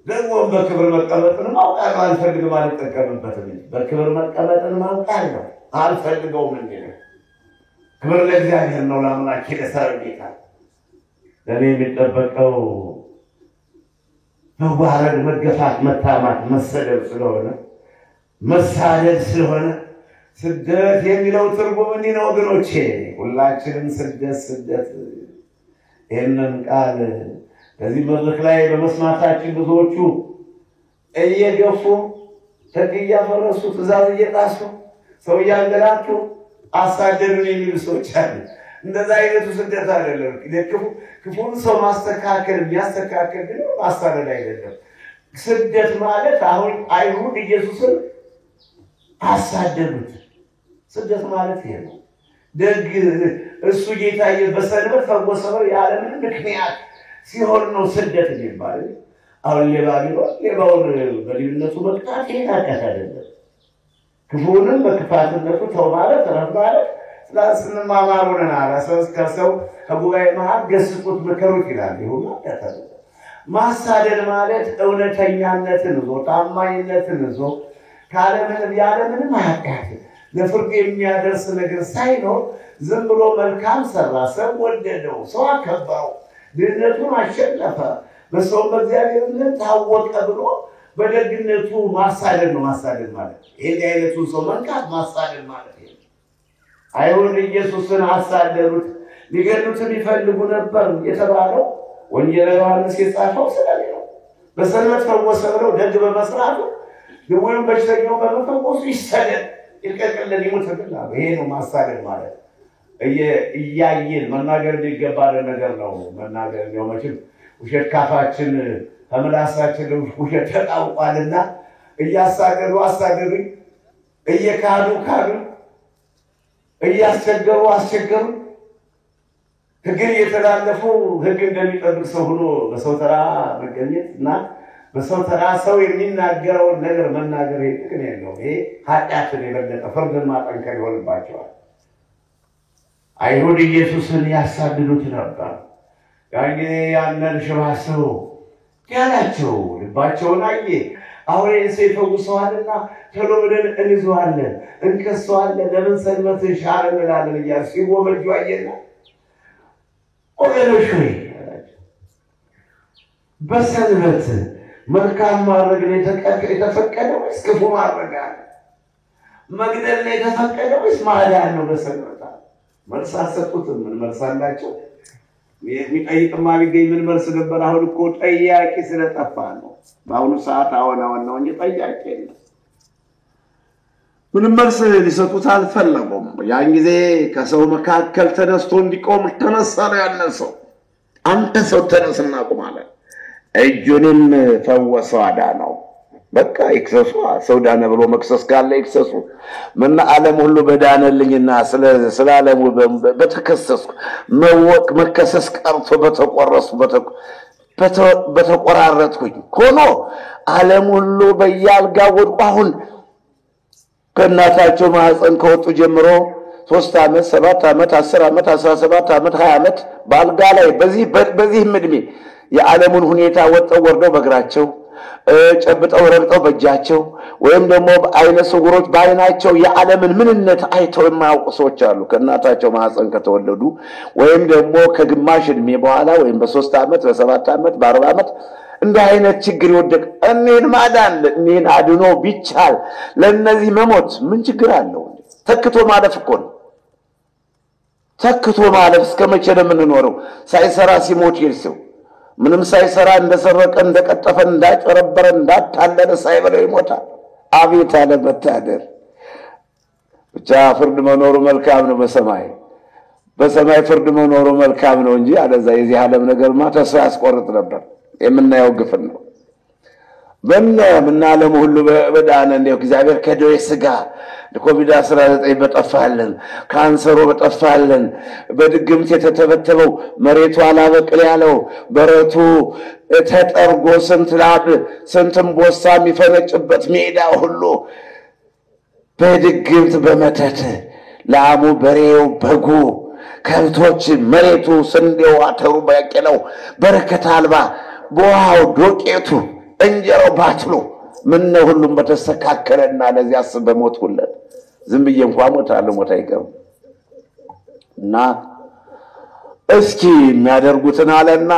ደግሞ በክብር መቀመጥን አውቃለሁ አልፈልግም አልጠቀምበትም በክብር መቀመጥን አውቃለሁ አልፈልገውም እንዴ ክብር ለእግዚአብሔር ነው ለአምላክ ለሰራዊት ለኔ የሚጠበቀው መዋረድ መገፋት መታማት መሰደድ ስለሆነ መሳደድ ስለሆነ ስደት የሚለው ትርጉም እንዲህ ነው ወገኖቼ ሁላችንም ስደት ይሄንን ቃል በዚህ መድረክ ላይ በመስማታችን ብዙዎቹ እየገፉ ተቅያ ፈረሱ ትእዛዝ እየጣሱ ሰው ያንገላቱ አሳደዱን የሚሉ ሰዎች አሉ እንደዛ አይነቱ ስደት አይደለም ክፉን ሰው ማስተካከል የሚያስተካክል ግን ማሳደድ አይደለም ስደት ማለት አሁን አይሁድ ኢየሱስን አሳደዱት ስደት ማለት ይሄ ነው ደግ እሱ ጌታ በሰንበት ፈወሰው ያለ ምንም ምክንያት ሲሆን ነው ስደት የሚባል አሁን ሌባውን በልዩነቱ መቅጣት ይሄ ኃጢአት አይደለም ክፉንም በክፋትነቱ ተው ማለት ረብ ማለት ስላስንማማሩና ራስስ ከሰው ከጉባኤ መሃል ገስጹት መከሩት ይላል ይሁን ኃጢአት ማሳደድ ማለት እውነተኛነትን ነው ታማኝነትን ነው ካለምንም ያለምንም ኃጢአት ለፍርድ የሚያደርስ ነገር ሳይኖር ዝም ብሎ መልካም ሰራ ሰው ወደደው ሰው አከበረው ድነቱን አሸነፈ በሰው በእግዚአብሔርነት ታወቀ ብሎ በደግነቱ ማሳደድ ነው ማሳደድ ማለት ይሄ አይነቱ ሰው መንካት ማሳደድ ማለት ነው አይሁድ ኢየሱስን አሳደዱት ሊገሉት ሊፈልጉ ነበር የተባለው ወንጌል ዮሐንስ የጻፈው ስለዚህ ነው በሰንበት ፈወሰው ደግ በመስራቱ ለወይም በሽተኛው በመፈወሱ ይሰደድ ይቀጥልን ይሞትልና ይሄ ነው ማሳደድ ማለት እያየን መናገር ሊገባል ነገር ነው መናገር ነው መቼም ውሸት ካፋችን ተመላሳችን ውሸት ተጣውቋልና እያሳደዱ አሳደዱኝ እየካዱ ካዱ እያስቸገሩ አስቸገሩ ህግ የተላለፉ ህግ እንደሚጠብቅ ሰው ሆኖ በሰው ተራ መገኘትና በሰው ተራ ሰው የሚናገረው ነገር መናገር ይጥቅም የለው ይሄ ኃጢአትን የበለጠ ፍርድን ማጠንከር ይሆንባቸዋል አይሁድ ኢየሱስን ያሳድዱት ነበር ያንን ሽባ ሰው ያላቸው ልባቸውን አየ አሁን የሰይፈውሰዋልና ተሎ ብለን እንይዘዋለን እንከሰዋለን ለምን ሰንበትን ሻር እንላለን እያሉ ሲወመጁ አየና ወገኖች ሆይ በሰንበት መልካም ማድረግ የተፈቀደ ወይስ ክፉ ማድረግ መግደል የተፈቀደ ወይስ ማዳን ነው በሰንበት መልሳሰጡት ምን መልሳላቸው የሚጠይቅማ ቢገኝ ምን መልስ ነበር አሁን እኮ ጠያቂ ስለጠፋ ነው በአሁኑ ሰዓት አሁን ነው እንጂ ጠያቂ ነው ምን መልስ ሊሰጡት አልፈለጉም ያን ጊዜ ከሰው መካከል ተነስቶ እንዲቆም ተነሳለ ያነሰው አንተ ሰው ተነስና ቁም አለ እጁንም ፈወሰው አዳነው በቃ ይክሰሱ ሰው ዳነ ብሎ መክሰስ ካለ ይክሰሱ ምን ዓለም ሁሉ በዳነልኝና ስለ ዓለሙ በተከሰስኩ መከሰስ ቀርቶ በተቆራረጥኩኝ ኮኖ ዓለም ሁሉ በያልጋ ወድቆ አሁን ከናታቸው ማህፀን ከወጡ ጀምሮ 3 አመት 7 አመት 10 አመት 17 አመት 20 አመት ባልጋ ላይ በዚህ ምድሜ የዓለሙን ሁኔታ ወጣው ወርደው በግራቸው ጨብጠው ረግጠው በእጃቸው ወይም ደግሞ አይነ ስውሮች ባይናቸው የዓለምን ምንነት አይተው የማያውቁ ሰዎች አሉ ከናታቸው ማህፀን ከተወለዱ ወይም ደግሞ ከግማሽ እድሜ በኋላ ወይም በ3 አመት በ7 አመት በ40 አመት እንደ አይነት ችግር ይወደቅ እኔን ማዳን እኔን አድኖ ቢቻል ለነዚህ መሞት ምን ችግር አለው ተክቶ ማለፍ እኮ ነው ተክቶ ማለፍ እስከመቼ ነው የምንኖረው ሳይሰራ ሲሞት ይልሰው ምንም ሳይሰራ እንደሰረቀ እንደቀጠፈ እንዳጨረበረ እንዳታለለ ሳይበለው ይሞታል አቤት አለመታደል! ብቻ ፍርድ መኖሩ መልካም ነው። በሰማይ ፍርድ መኖሩ መልካም ነው እንጂ አለዛ የዚህ ዓለም ነገርማ ተስፋ ያስቆርጥ ነበር። የምናየው ግፍን ነው። ምናለም ሁሉ በዳነ እንደው እግዚአብሔር ከደዌ ሥጋ ኮቪድ-19 በጠፋልን፣ ካንሰሩ በጠፋልን፣ በድግምት የተተበተበው መሬቱ አላበቅል ያለው በረቱ ተጠርጎ ስንትም ቦሳ የሚፈነጭበት ሜዳ ሁሉ በድግምት በመተት ላሙ፣ በሬው፣ በጉ፣ ከብቶች፣ መሬቱ፣ ስንዴው፣ አተሩ፣ ባቄላው በረከት አልባ በውሃው ዶቄቱ እንጀራው ባትሎ ምነው ሁሉም በተስተካከለና ለዚያስ በሞትኩለት ዝም ብዬ እንኳን ሞታለሁ ሞት አይቀርም እና እስኪ የሚያደርጉትን አለና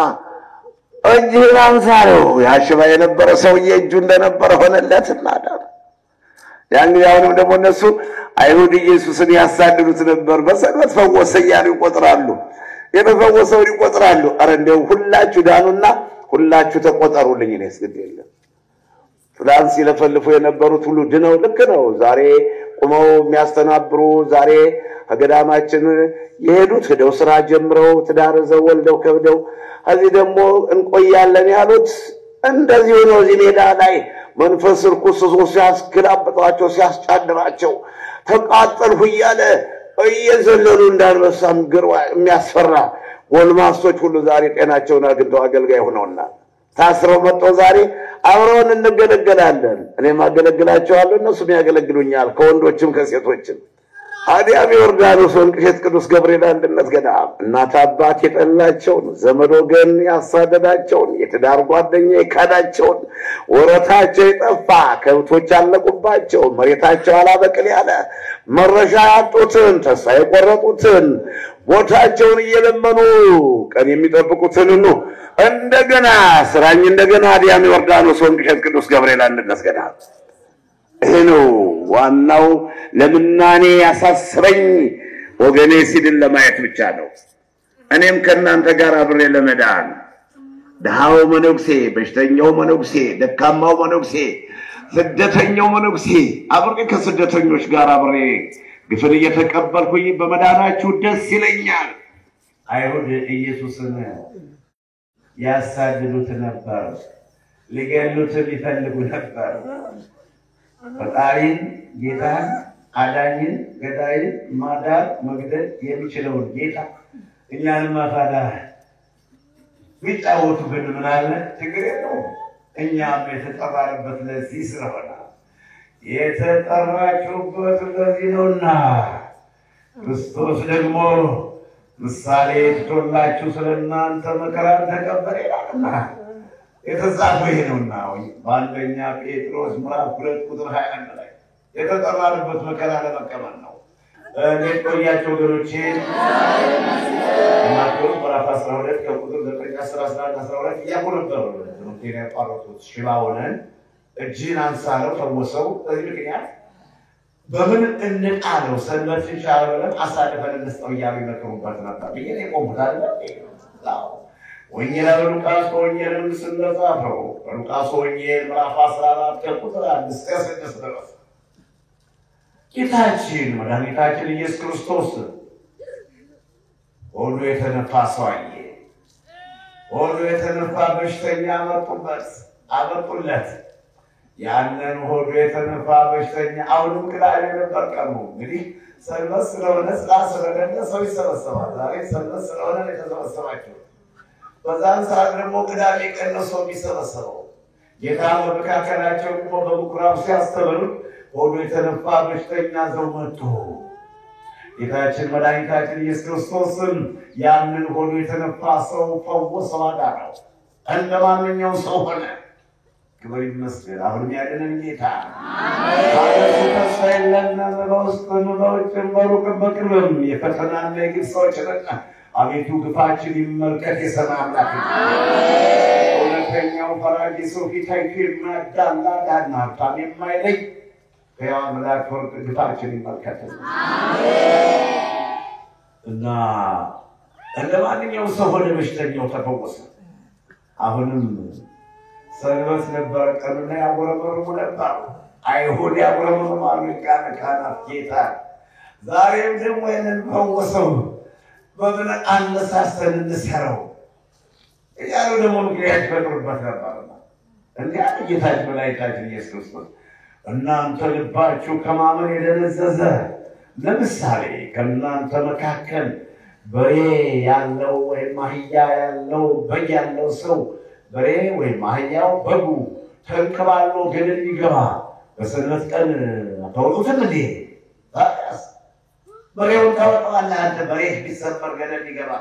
እጅህን አንሳለው ያሽባ የነበረ ሰውዬ እጁ እንደነበረ ሆነለትና ያን ያውንም ደግሞ እነሱ አይሁድ ኢየሱስን ያሳድዱት ነበር። በሰንበት ፈወሰ እያሉ ይቆጥራሉ፣ የተፈወሰውን ይቆጥራሉ። ኧረ እንደው ሁላችሁ ዳኑና ሁላችሁ ተቆጠሩልኝ። እኔስ ግድ የለም ትላንት ሲለፈልፉ የነበሩት ሁሉ ድነው ልክ ነው። ዛሬ ቁመው የሚያስተናብሩ ዛሬ ከገዳማችን የሄዱት ሄደው ስራ ጀምረው ትዳር ይዘው ወልደው ከብደው እዚህ ደግሞ እንቆያለን ያሉት እንደዚህ ነው። እዚህ ሜዳ ላይ መንፈስ ርኩስ ሲያስገላብጧቸው ሲያስጫድራቸው ተቃጠልሁ እያለ እየዘለሉ እንዳንበሳም ግርዋ የሚያስፈራ ጎልማሶች ሁሉ ዛሬ ጤናቸውን አግኝተው አገልጋይ ሆነውና ታስረው መጥተው ዛሬ አብረውን እንገለገላለን። እኔም አገለግላቸዋለሁ፣ እነሱም ያገለግሉኛል፣ ከወንዶችም ከሴቶችም። አዲያም ዮርዳኖስ ወንቅሸት ቅዱስ ገብርኤል አንድነት ገዳም እናት አባት የጠላቸውን ዘመድ ወገን ያሳደዳቸውን የትዳር ጓደኛ የካዳቸውን ወረታቸው የጠፋ ከብቶች ያለቁባቸው መሬታቸው አላበቅል ያለ መረሻ ያጡትን ተስፋ የቆረጡትን ቦታቸውን እየለመኑ ቀን የሚጠብቁትን ሁሉ እንደገና ስራኝ እንደገና አዲያም ዮርዳኖስ ወንቅሸት ቅዱስ ገብርኤል አንድነት ገዳም ይሄ ነው ዋናው። ለምናኔ ያሳስበኝ ወገኔ ሲድን ለማየት ብቻ ነው። እኔም ከእናንተ ጋር አብሬ ለመዳን ደሃው መነኩሴ፣ በሽተኛው መነኩሴ፣ ደካማው መነኩሴ፣ ስደተኛው መነኩሴ አብሬ ከስደተኞች ጋር አብሬ ግፍን እየተቀበልኩኝ በመዳናችሁ ደስ ይለኛል። አይሁድ ኢየሱስን ያሳድዱት ነበር፣ ሊገሉት ይፈልጉ ነበር። ፈጣሪን ጌታን አዳኝን ገዳይን ማዳን መግደል የሚችለውን ጌታ እኛንም ማፋዳ ቢጫወቱ ግን ምን አለ ችግር የለውም። እኛም የተጠራንበት ለዚህ ስለሆነ የተጠራችሁበት ለዚህ ነውና ክርስቶስ ደግሞ ምሳሌ ትቶላችሁ ስለእናንተ መከራን ተቀበለ ይላልና የተጻፈው ይሄ ነውና በአንደኛ ጴጥሮስ ምዕራፍ 2 ቁጥር 21 ላይ የተጠራንበት መከራ ለመቀበል ነው። ለቆያቸው ወገኖቼ ማቴዎስ ምዕራፍ 12 ከቁጥር 9 10 11 12 ያቆረበሩ ትምህርቴን ያቋረጡት ሽባ ሆነን እጅን አንሳለው ፈወሰው። በዚህ ምክንያት በምን እንቃለው ሰንበት ይሻላል አሳልፈን እንስጠው እያሉ ይመክሩበት ነበር። ይሄ የቆሙት አይደል? ወንጌል ሉቃስ ወንጌልን ስንጻፈው ሉቃስ ወንጌል ምዕራፍ 14 ከቁጥር 1 እስከ 6 ድረስ ጌታችን መድኃኒታችን ኢየሱስ ክርስቶስ ሆዱ የተነፋ ሰው አየ። ሆዱ የተነፋ በሽተኛ አመጡለት። ያንን ሆዱ የተነፋ በሽተኛ አሁንም ቅዳሜ ነበር ቀኑ። እንግዲህ ሰንበት ስለሆነ ስለሌለ ሰው ይሰበሰባል። ዛሬ ሰንበት ስለሆነ የተሰበሰባቸው በዛን ሰዓት ደግሞ ቅዳሜ ቀን ነው ሰው የሚሰበሰበው። ጌታ በመካከላቸው ደግሞ በምኩራብ ሲያስተምሩ ሆዱ የተነፋ በሽተኛ ሰው መጥቶ ጌታችን መድኃኒታችን ኢየሱስ ክርስቶስን ያንን ሆዱ የተነፋ ሰው ፈወሰው፣ አዳነው። እንደ ማንኛውም ሰው ሆነ። ክብር ይመስገን። አሁንም ያድነን ጌታ አሜን። ተስፋ የለንም በውስጥም በውጭም በሩቅም በቅርብም የፈተናና የግፍ ሰዎች ነን። አቤቱ ግፋችን ይመልከት የሰማይ አምላክ እውነተኛው ፈራጅ ሰው ፊት አይቶ የማያዳላ ዳና ሀብታም የማይለይ ሕያው አምላክ ግፋችን ይመልከት እና እንደ ማንኛውም ሰው ሆነ። በሽተኛው ተፈወሰ። አሁንም ሰንበት ነበር ቀኑና ያጎረመረሙ ነበር። አይሁድ ያጉረመርማሉ ሊቃነ ካህናት ጌታ ዛሬም ደግሞ ይህንን ፈወሰው በምን አነሳስተን እንሰራው እያሉ ደግሞ ምክንያት ይፈጥሩበት ነበርና እንዲያ ጌታችን መድኃኒታችን ኢየሱስ ክርስቶስ እናንተ ልባችሁ ከማመን የደነዘዘ ለምሳሌ ከእናንተ መካከል በሬ ያለው ወይም አህያ ያለው በግ ያለው ሰው በሬ ወይም አህያው በጉ ተንከባሎ ገደል ቢገባ በሰንበት ቀን አታወጡትም እንዴ? በሬውን ታወጣዋለህ አንተ በሬ ቢሰበር ገደል ቢገባ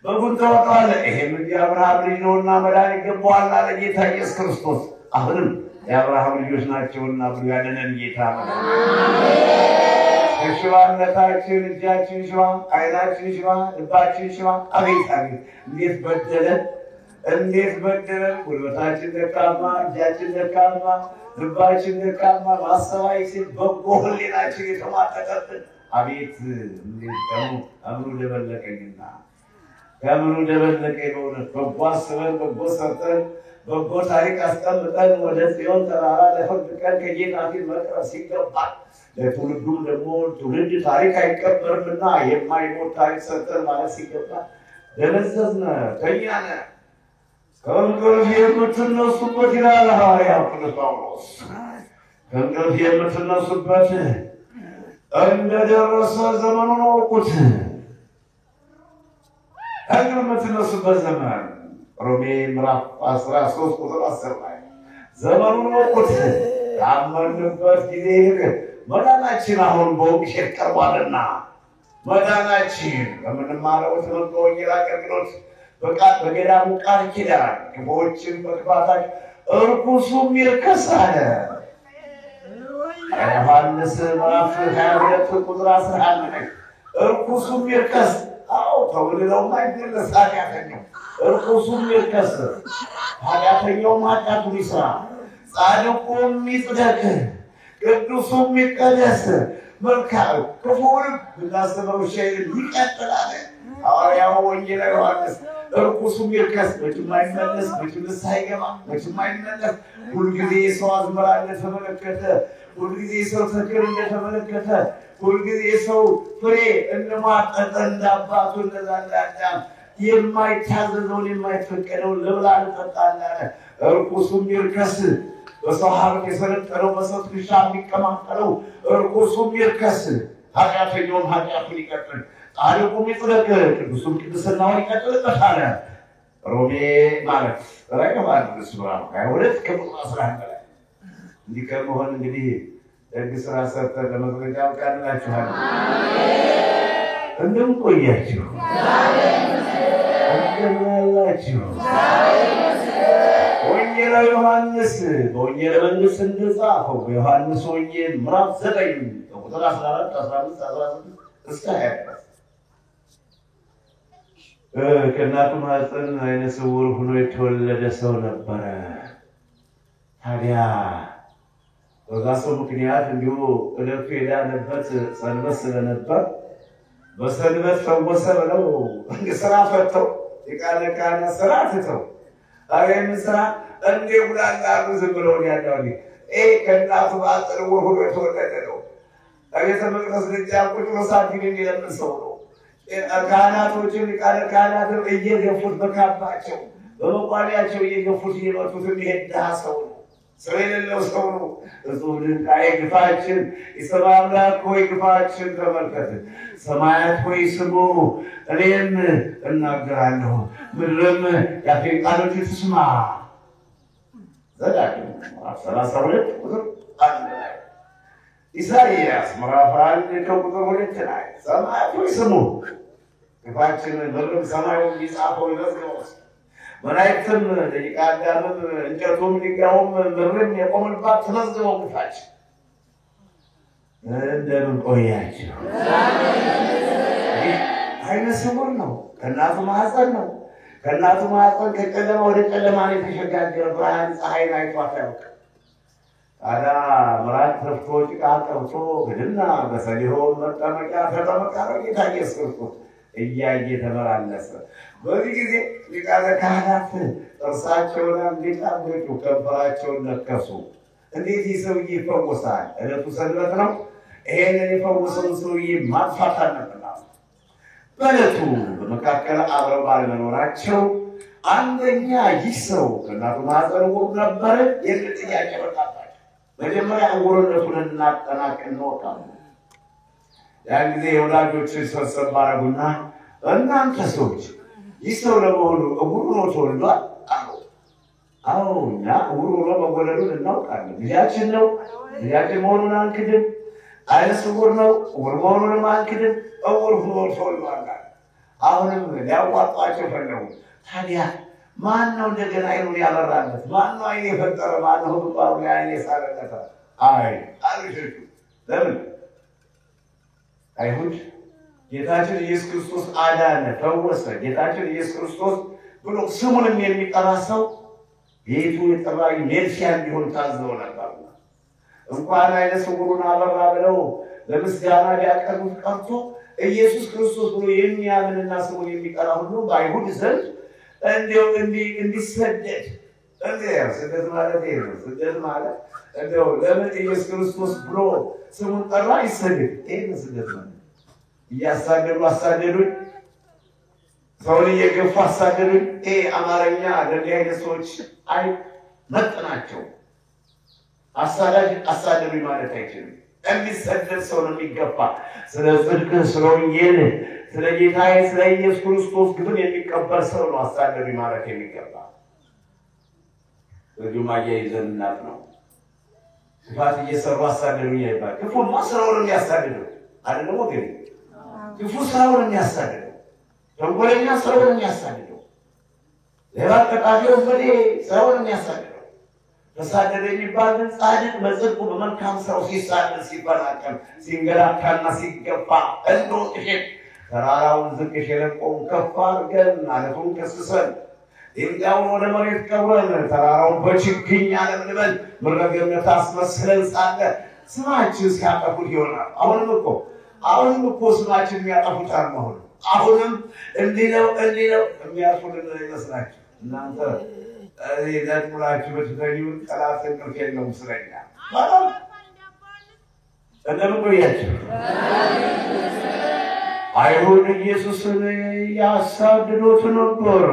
በጉን ታወጣዋለህ። ይሄም የአብርሃም ልጅ ነውና መዳን ይገባዋል አለ ጌታ ኢየሱስ ክርስቶስ። አሁንም የአብርሃም ልጆች ናቸውና ብሎ ያለንን ጌታ ሽባነታችን እጃችን ሽባ፣ አይናችን ሽባ፣ ልባችን ሽባ። አቤት አቤት እንዴት በደለን እንዴት በደለን! ጉልበታችን ደካማ፣ እጃችን ደካማ፣ ልባችን ደካማ፣ ማሰባችን በጎ ህሊናችን የተማጠቀብን አቤት እንዴት ከምኑ ደበለቀኝና ከምኑ ደበለቀኝ በእውነት በጎ አስበን በጎ ሰርተን በጎ ታሪክ አስቀምጠን ወደ ጽዮን ተራራ ለፍርድ ቀን ከጌታ ፊት መቅረብ ሲገባል ለትውልዱም ደግሞ ትውልድ ታሪክ አይቀበርምና የማይሞት ታሪክ ሰርተን ማለት ሲገባል ደነዘዝነ ተኛነ። ከእንቅልፍ የምትነሱበት ይላል ሐዋርያው ቅዱስ ጳውሎስ። ከእንቅልፍ የምትነሱበት እንደደረሰ ዘመኑን እወቁት። ከእንቅልፍ የምትነሱበት ዘመን ሮሜ ምዕራፍ 13 ቁጥር 10 ላይ ዘመኑን እወቁት። ያመንበት ጊዜ መዳናችን አሁን በውሸት ቀርቧልና መዳናችን በምንማረው ትምህርት ወንጌል አገልግሎት በገዳሙ ቃል ኪዳን ክፉዎችን በክፋታቸው እርኩሱም ይርከስ አለ። ዮሐንስ ምዕራፍ 22 ቁጥር 11 ላይ እርኩሱም ይርከስ። አዎ ተውልለው ማይደረስ ኃጢአተኛው እርኩሱም ይርከስ፣ ኃጢአተኛውም ኃጢአቱን ይስራ፣ ጻድቁም ይጽደቅ፣ ቅዱሱም ይቀደስ። መልካም ክፉውንም ብናስተምረው ሸይን ይቀጥላል። ሐዋርያው ወንጌላዊ ዮሐንስ እርኩሱም ይርከስ፣ መቼም አይመለስ፣ መቼም ንስሐ አይገባ፣ መቼም አይመለስ። ሁልጊዜ የሰው አዝመራ እንደተመለከተ፣ ሁልጊዜ የሰው ተክል እንደተመለከተ፣ ሁልጊዜ የሰው ፍሬ እንደማጠጠ እንዳባቱ እንደዛ እንዳዳም የማይታዘዘውን የማይፈቀደውን ልብላ ልጠጣ እንዳለ እርኩሱም ይርከስ። በሰው ሀብት የሰለጠነው በሰው ትከሻ የሚቀማጠለው እርኩሱም ይርከስ፣ ኃጢአተኛውም ኃጢአቱን ይቀጥል፣ ጻድቁም ይጽደቅ፣ ቅዱሱም ቅድስናውን ይቀጥልበት አለ። ሮሜ ማለት ራይ ማለት ነው። 22 ከቁጥር 11 ላይ እንዲህ ከመሆን እንግዲህ ደግ ስራ ሰርተን ለመግለጫ አብቃንላችኋል። እንደምን ቆያችሁ? እንደምን አላችሁ? ወንጌላዊ ዮሐንስ በወንጌለ መንግሥት እንደጻፈው በዮሐንስ ወንጌል ምዕራፍ 9 ቁጥር 14 15 16 እስከ 20 ከእናቱ ማኅፀን ዓይነ ስውር ሆኖ የተወለደ ሰው ነበረ። ታዲያ በዛ ሰው ምክንያት እንዲሁ ዕለቱ የዳነበት ሰንበት ስለነበር በሰንበት ፈወሰ ብለው ስራ ፈተው ሊቃነ ካህናት ስራ ትተው አሬም ስራ እንደ ጉዳላሉ ዝም ብለው ያለው ከእናቱ ማኅፀን ሆኖ የተወለደ ነው። ቤተ መቅደስ ደጃፍ ቁጭ ብሎ ሳንቲም የሚለምን ሰው ነው። ካህናቶችን ሊቃነ ካህናትን እየገፉት በካባቸው በመቋሚያቸው እየገፉት እየመቱት የሚሄድ ድሃ ሰው ነው። ሰው የሌለው ሰው ነው። እጹብ ድንቅ ግፋችን የሰማይ አምላክ ሆይ ግፋችን ተመልከት። ሰማያት ሆይ ስሙ፣ እኔም እናገራለሁ፣ ምድርም የአፌን ቃሎች ትስማ። ዘዳግም ምዕራፍ 32 ቁጥር 1 ላይ ኢሳይያስ ምዕራፍ 1 ከቁጥር 2 ላይ ሰማያት ሆይ ስሙ፣ ግፋችን ምድርም ሰማዩም ይጻፈው ይመዝግበው። መላእክትም ደቂቀ አዳምም እንጨቱም ድንጋዩም ምድርም የቆሙባት ተመዝግበው ግፋችን። እንደምን ቆያችሁ? ዓይነ ስውር ነው። ከእናቱ ማኅፀን ነው። ከእናቱ ማኅፀን ከጨለማ ወደ ጨለማ ነው የተሸጋገረ። ብርሃን ፀሐይን አይቷት አያውቅም። ታዲያ ምራቅ ተፍቶ ጭቃ ቀብቶ ግድና በሰሊሆም መጠመቂያ ተጠመቃ ጌታ ኢየሱስ ክርስቶስ እያየ ተመላለሰ። በዚህ ጊዜ ሊቃነ ካህናት ጥርሳቸውን አንዲጣበጩ፣ ከንፈራቸውን ነከሱ። እንዴት ሰውዬ ይፈወሳል? ዕለቱ ሰንበት ነው። ይሄንን የፈወሰውን ሰውዬ ማጥፋት አለብን። በዕለቱ በመካከል አብረው ባለመኖራቸው አንደኛ ይህ ሰው ከእናቱ ማኅፀን ዕውር ነበረ የሚል ጥያቄ መጣባቸው። መጀመሪያ ዕውርነቱን እናጠናቅ እንወጣለን። ያን ጊዜ የወላጆች ሰብሰብ አደረጉና እናንተ ሰዎች ይህ ሰው ለመሆኑ ዕውር ሆኖ ተወልዷል አሉ። አዎ እኛ ዕውር ሆኖ መወለዱን እናውቃለን። ልጃችን ነው፣ ልጃችን መሆኑን አንክድም። ዓይነ ስውር ነው፣ ዕውር መሆኑንም አንክድም። ዕውር ሆኖ ተወልዷል። አሁንም ሊያዋጧቸው ፈለጉ። ታዲያ ማን ነው እንደገና ዓይኑን ያበራለት? ማን ነው ዓይን የፈጠረ? ማን ነው ግንባሩ ላይ ዓይን የሳለለት? አይ አልሸሹ። ለምን? አይሁድ ጌታችን ኢየሱስ ክርስቶስ አዳነ፣ ፈወሰ። ጌታችን ኢየሱስ ክርስቶስ ብሎ ስሙንም የሚጠራ ሰው ቤቱ የጠራኝ ሜልሲያ እንዲሆን ታዘው ነበር። እንኳን ዓይነ ስውሩን አበራ ብለው ለምስጋና ሊያቀርቡት ቀርቶ ኢየሱስ ክርስቶስ ብሎ የሚያምንና ስሙን የሚጠራ ሁሉ በአይሁድ ዘንድ እንዲሰደድ ስደት ማለት ይሄ ነው። ስደት ማለት ለምን ኢየሱስ ክርስቶስ ብሎ ስሙን ጠራ ይሰደድ። ይሄ ስደት ማለት እያሳደዱ አሳደዱኝ፣ ሰውን እየገፉ አሳደዱኝ። ይሄ አማርኛ ለእንዲህ አይነት ሰዎች አይመጥናቸው። አሳዳጅ አሳደዱኝ ማለት አይችልም። የሚሰደድ ሰው ነው የሚገፋ። ስለ ጽድቅ፣ ስለ ወንጌል፣ ስለ ጌታዬ ስለ ኢየሱስ ክርስቶስ ግብን የሚቀበል ሰው ነው አሳደዱኝ ማለት የሚገባ። በጁማያ ይዘንናት ነው ክፋት እየሰሩ አሳደዱኝ ይባል። ክፉማ ስራውን የሚያሳድደው አይደለም ወገን፣ ክፉ ስራውን የሚያሳድደው፣ ተንኮለኛ ስራውን የሚያሳድደው፣ ሌባ ቀጣፊ ወንበዴ ስራውን የሚያሳድደው። ተሳደደ የሚባል ግን ጻድቅ በጽድቁ በመልካም ስራው ሲሳደድ ሲፈናቀል ሲንገላታና ሲገፋ እንደወጥሽት ተራራውን ዝቅ ሸለቆውን ከፍ አድርገን አለቱን ከስሰን ድንጋዩን ወደ መሬት ቀብረን ተራራውን በችግኝ አለምልመን ምድረገነት አስመስለን ሳለ ስማችን ሲያጠፉት ይሆናል። አሁንም እኮ ስማችን የሚያጠፉት አልመሆኑ አሁንም እንዲህ ነው የሚያርፉልን ይመስላችሁ እናንተ ለጥላችሁ በተገኙ ጠላት እንቅልፍ የለውም ስለኛ እንደምን ቆያችሁ? አይሁድ ኢየሱስን ያሳድዱት ነበር።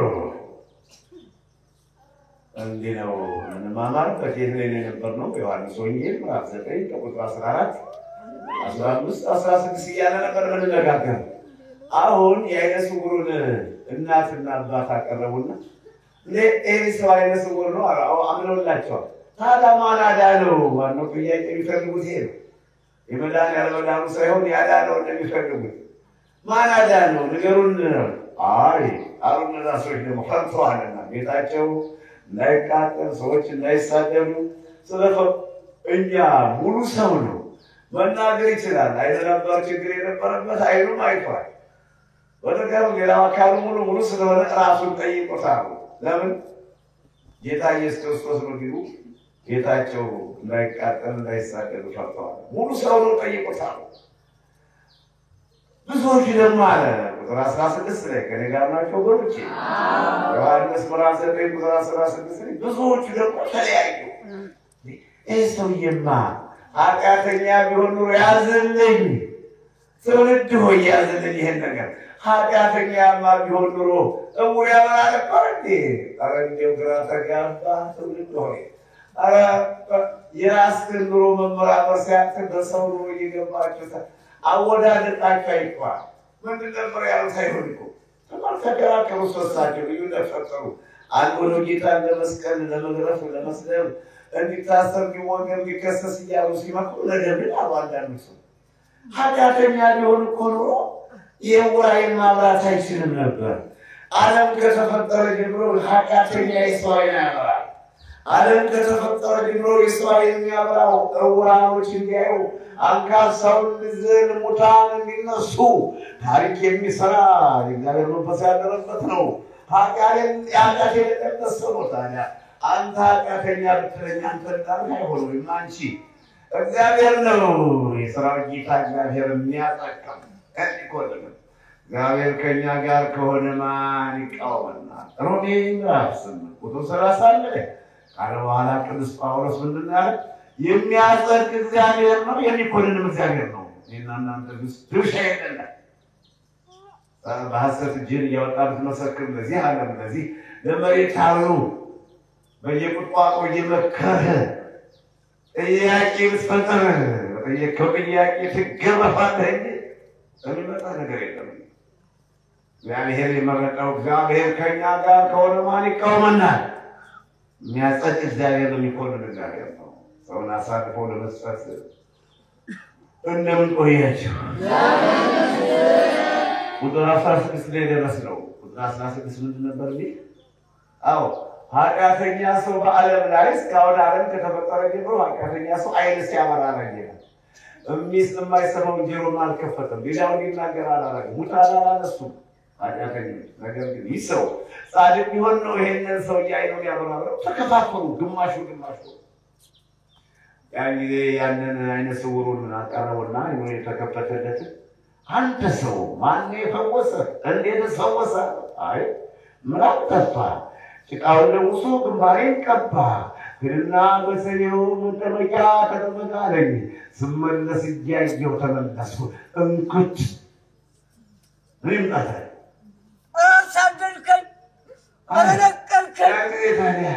እንዲህ ነው እንማማርበት የት ነበር ነው? ዮሐንስ ወንጌል ምዕራፍ 9 ቁጥር 14 15 16 እያለ ነበር የምንነጋገር። አሁን የዓይነ ስውሩን እናትና አባት አቀረቡና ይህ ሰው ዓይነ ስውር ነው አምነውላቸዋል። ታዲያ ማን አዳነው? ዋናው ጥያቄ የሚፈልጉት ይሄ ነው። የመዳን ያለመዳኑ ሳይሆን ያዳነው እንደሚፈልጉት ማን አዳነው ንገሩን። አይ አሁን እነዛ ሰዎች ደግሞ ፈርተዋልና ቤታቸው እንዳይቃጠል ሰዎች እንዳይሳደዱ ስለፈሩ እኛ ሙሉ ሰው ነው መናገር ይችላል። ዓይነ ነበር ችግር የነበረበት ዓይኑም አይቷል። ወደቀሩ ሌላው አካሉ ሙሉ ስለሆነ ራሱን ጠይቆታል። ለምን ጌታ ኢየሱስ ክርስቶስ ነው ቢሉ ጌታቸው እንዳይቃጠል እንዳይሳደዱ ፈርተዋል። ሙሉ ሰው ነው ጠይቆታል። ብዙዎች ደግሞ አለ ቁጥር 16 ላይ ከኔ ጋር ናቸው ወገኖቼ። ዮሐንስ ምዕራፍ 9 ቁጥር 16 ላይ ብዙዎች ደግሞ ተለያዩ። ይህ ሰውዬማ ኃጢአተኛ ቢሆን ኑሮ ያዝልኝ፣ ትውልድ ሆይ ያዝልኝ። ይሄን ነገር ኃጢአተኛማ ቢሆን ኑሮ ዕውር ያበራ ነበር እንዴ? ኧረ እንደው ግራ ተጋባ ትውልድ ሆይ። ኧረ የራስህን ኑሮ መመራመር ሲያቅትህ በሰው ኑሮ እየገባችሁ አወዳደቃችሁ አይባል። ምንድን ነበር ያሉት? አይሁድ እኮ ተከራከሩ። ሶስታቸው ልዩነት ፈጠሩ። አንዱ ነው ጌታን ለመስቀል ለመግረፍ ለመስለብ እንዲታሰር እንዲወገር እንዲከሰስ እያሉ ሲመክሩ ነገር ግን አሉ አንዳንዱ ሰው ኃጢአተኛ ቢሆን እኮ ኑሮ የዕውር ዓይን ማብራት አይችልም ነበር። ዓለም ከተፈጠረ ጀምሮ ኃጢአተኛ የሰው ዓይን ያበራል። ዓለም ከተፈጠረ ጀምሮ የሰው ዓይን የሚያበራው ዕውራኖች እንዲያዩ፣ አንካሳውን እንዲዝል፣ ሙታን እንዲነሱ ታሪክ የሚሰራ የእግዚአብሔር መንፈስ ያደረበት ነው። ኃጢአት የሌለበት ሰው ነው። ታዲያ አንተ ኃጢአተኛ ብትለኝ አንተ እንዳልክ አይሆንም። አንቺ እግዚአብሔር ነው የሰራዊት ጌታ እግዚአብሔር የሚያጠቀም እንዲቆጥም እግዚአብሔር ከእኛ ጋር ከሆነ ማን ይቃወመናል? ሮሜ ምዕራፍ 8 ቁጥር 30 ላይ ካለ በኋላ ቅዱስ ጳውሎስ ምንድን ያለ? የሚያጸድቅ እግዚአብሔር ነው፣ የሚኮንንም እግዚአብሔር ነው። ይህና እናንተ ድርሻ የለንም። በሐሰት እጅን እያወጣ ብትመሰክር ለዚህ ዓለም ለዚህ ለመሬታዊ በየቁጥቋጦ እየመከረ ጥያቄ ብትፈጥር በጠየቀው ጥያቄ ትገረፋለህ እንጂ የሚመጣ ነገር የለም። እግዚአብሔር የመረጠው እግዚአብሔር ከእኛ ጋር ከሆነ ማን ይቃወመናል? የሚያጸድቅ እግዚአብሔር ነው፣ የሚኮንን እግዚአብሔር ነው። ሰውን አሳልፎ ለመስጠት እንደምን ቆያችሁ? ቁጥር 16 ላይ ደረስነው። ቁጥር 16 ምንድን ነበር? አዎ ኃጢአተኛ ሰው በዓለም ላይ እስካሁን ዓለም ከተፈጠረ ጀምሮ ኃጢአተኛ ሰው ዓይን ሲያበራ ነው። የማይሰማው ጆሮም አልከፈተም። ሌላውን ሊናገር አላረገም። ሙታን አላነሱም ኃጢአተኞች። ነገር ግን ይህ ሰው ጻድቅ ቢሆን ነው ይሄንን ሰው ዓይኑን ያበራው። ተከፋፈሉ፣ ግማሹ ያን ጊዜ ያንን ዓይነ ስውሩን አቀረበና ዓይኑ የተከፈተለት አንተ ሰው ማን የፈወሰ? እንዴት ፈወሰ? አይ ምራቅ ተፋ፣ ጭቃውን ለውሶ ግንባሬን ቀባ፣ ግንና በሰኔው መጠመቂያ ተጠመቃ አለኝ። ስመለስ እያየሁ ተመለሱ። እንኩት ምን ይምጣት? አሳደድከኝ፣ አለቀልከኝ። ታዲያ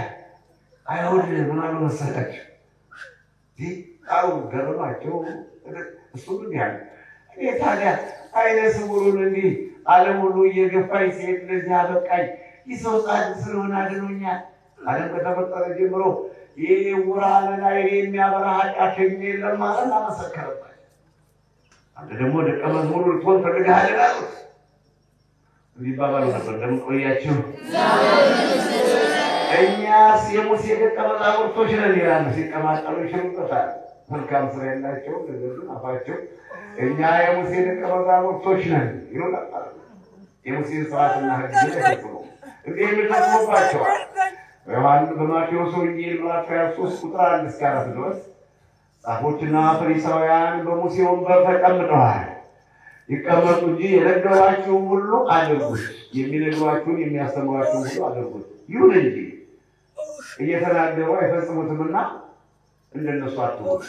አይሁድ ምን አሉ መሰላችሁ? አው ገረማቸው። እሱ ምን ያህል እኔ ታዲያ ዓይነ ስውሩን እንዲህ ዓለም ሁሉ እየገፋኝ ሲሄድ ለዚህ አበቃኝ። ይህ ሰው ጻድቅ ስለሆነ አድኖኛል። ዓለም ከተፈጠረ ጀምሮ ይህ ውራንን ዓይን የሚያበራ ኃጢአተኛ የለም ማለት አመሰከረባቸው። አንተ ደግሞ ደቀ መዝሙር ልትሆን ፈልገሃል አሉት። እንዲህ ባባሉ ነበር። እንደምን ቆያችሁ? እኛስ የሙሴ ደቀ መዛሙርቶች ነን ይላሉ። ሲቀማጠሉ ይሽሩበታል። መልካም ስራ የላቸው፣ ነገር ግን አፋቸው እኛ የሙሴ ደቀ መዛሙርቶች ነን ይሉናል። የሙሴን ስርዓትና ሕግ ይፈጽሙ እንዲህ የሚፈጽሙባቸዋል። በማቴዎስ ወንጌል ምዕራፍ 23 ቁጥር 1 እስከ 4 ድረስ ጻፎችና ፈሪሳውያን በሙሴ ወንበር ተቀምጠዋል። ይቀመጡ እንጂ የነገሯችሁን ሁሉ አድርጉት፣ የሚነግሯችሁን የሚያስተምሯችሁን ሁሉ አድርጉት። ይሁን እንጂ እየተናገሩ አይፈጽሙትምና እንደነሱ አትሁኑ።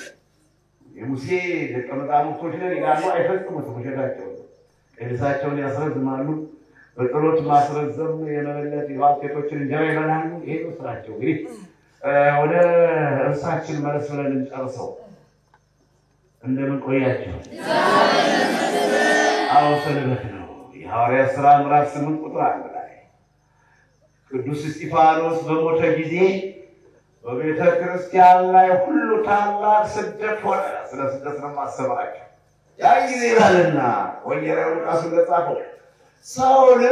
የሙሴ ደቀ መዛሙርቶች ነን ይላሉ፣ አይፈጽሙትም። ውሸታቸው ቀሚሳቸውን ያስረዝማሉ፣ በጸሎት ማስረዘም የመበለት የባልቴቶችን እንጀራ ይበላሉ። ይሄ ነው ስራቸው። እንግዲህ ወደ እርሳችን መለስ ብለን እንጨርሰው። እንደምን ቆያችሁ? አዎ ሰንበት ነው። የሐዋርያት ሥራ ምዕራፍ 8 ቁጥር 1 ላይ ቅዱስ እስጢፋኖስ በሞተ ጊዜ በቤተ ክርስቲያን ላይ ሁሉ ታላቅ ስደት ሆነ። ስለ ስደት ነው ማሰባቸው። ያ ጊዜ ይላልና ወንጌላዊ ሉቃስ እንደጻፈው ሳውል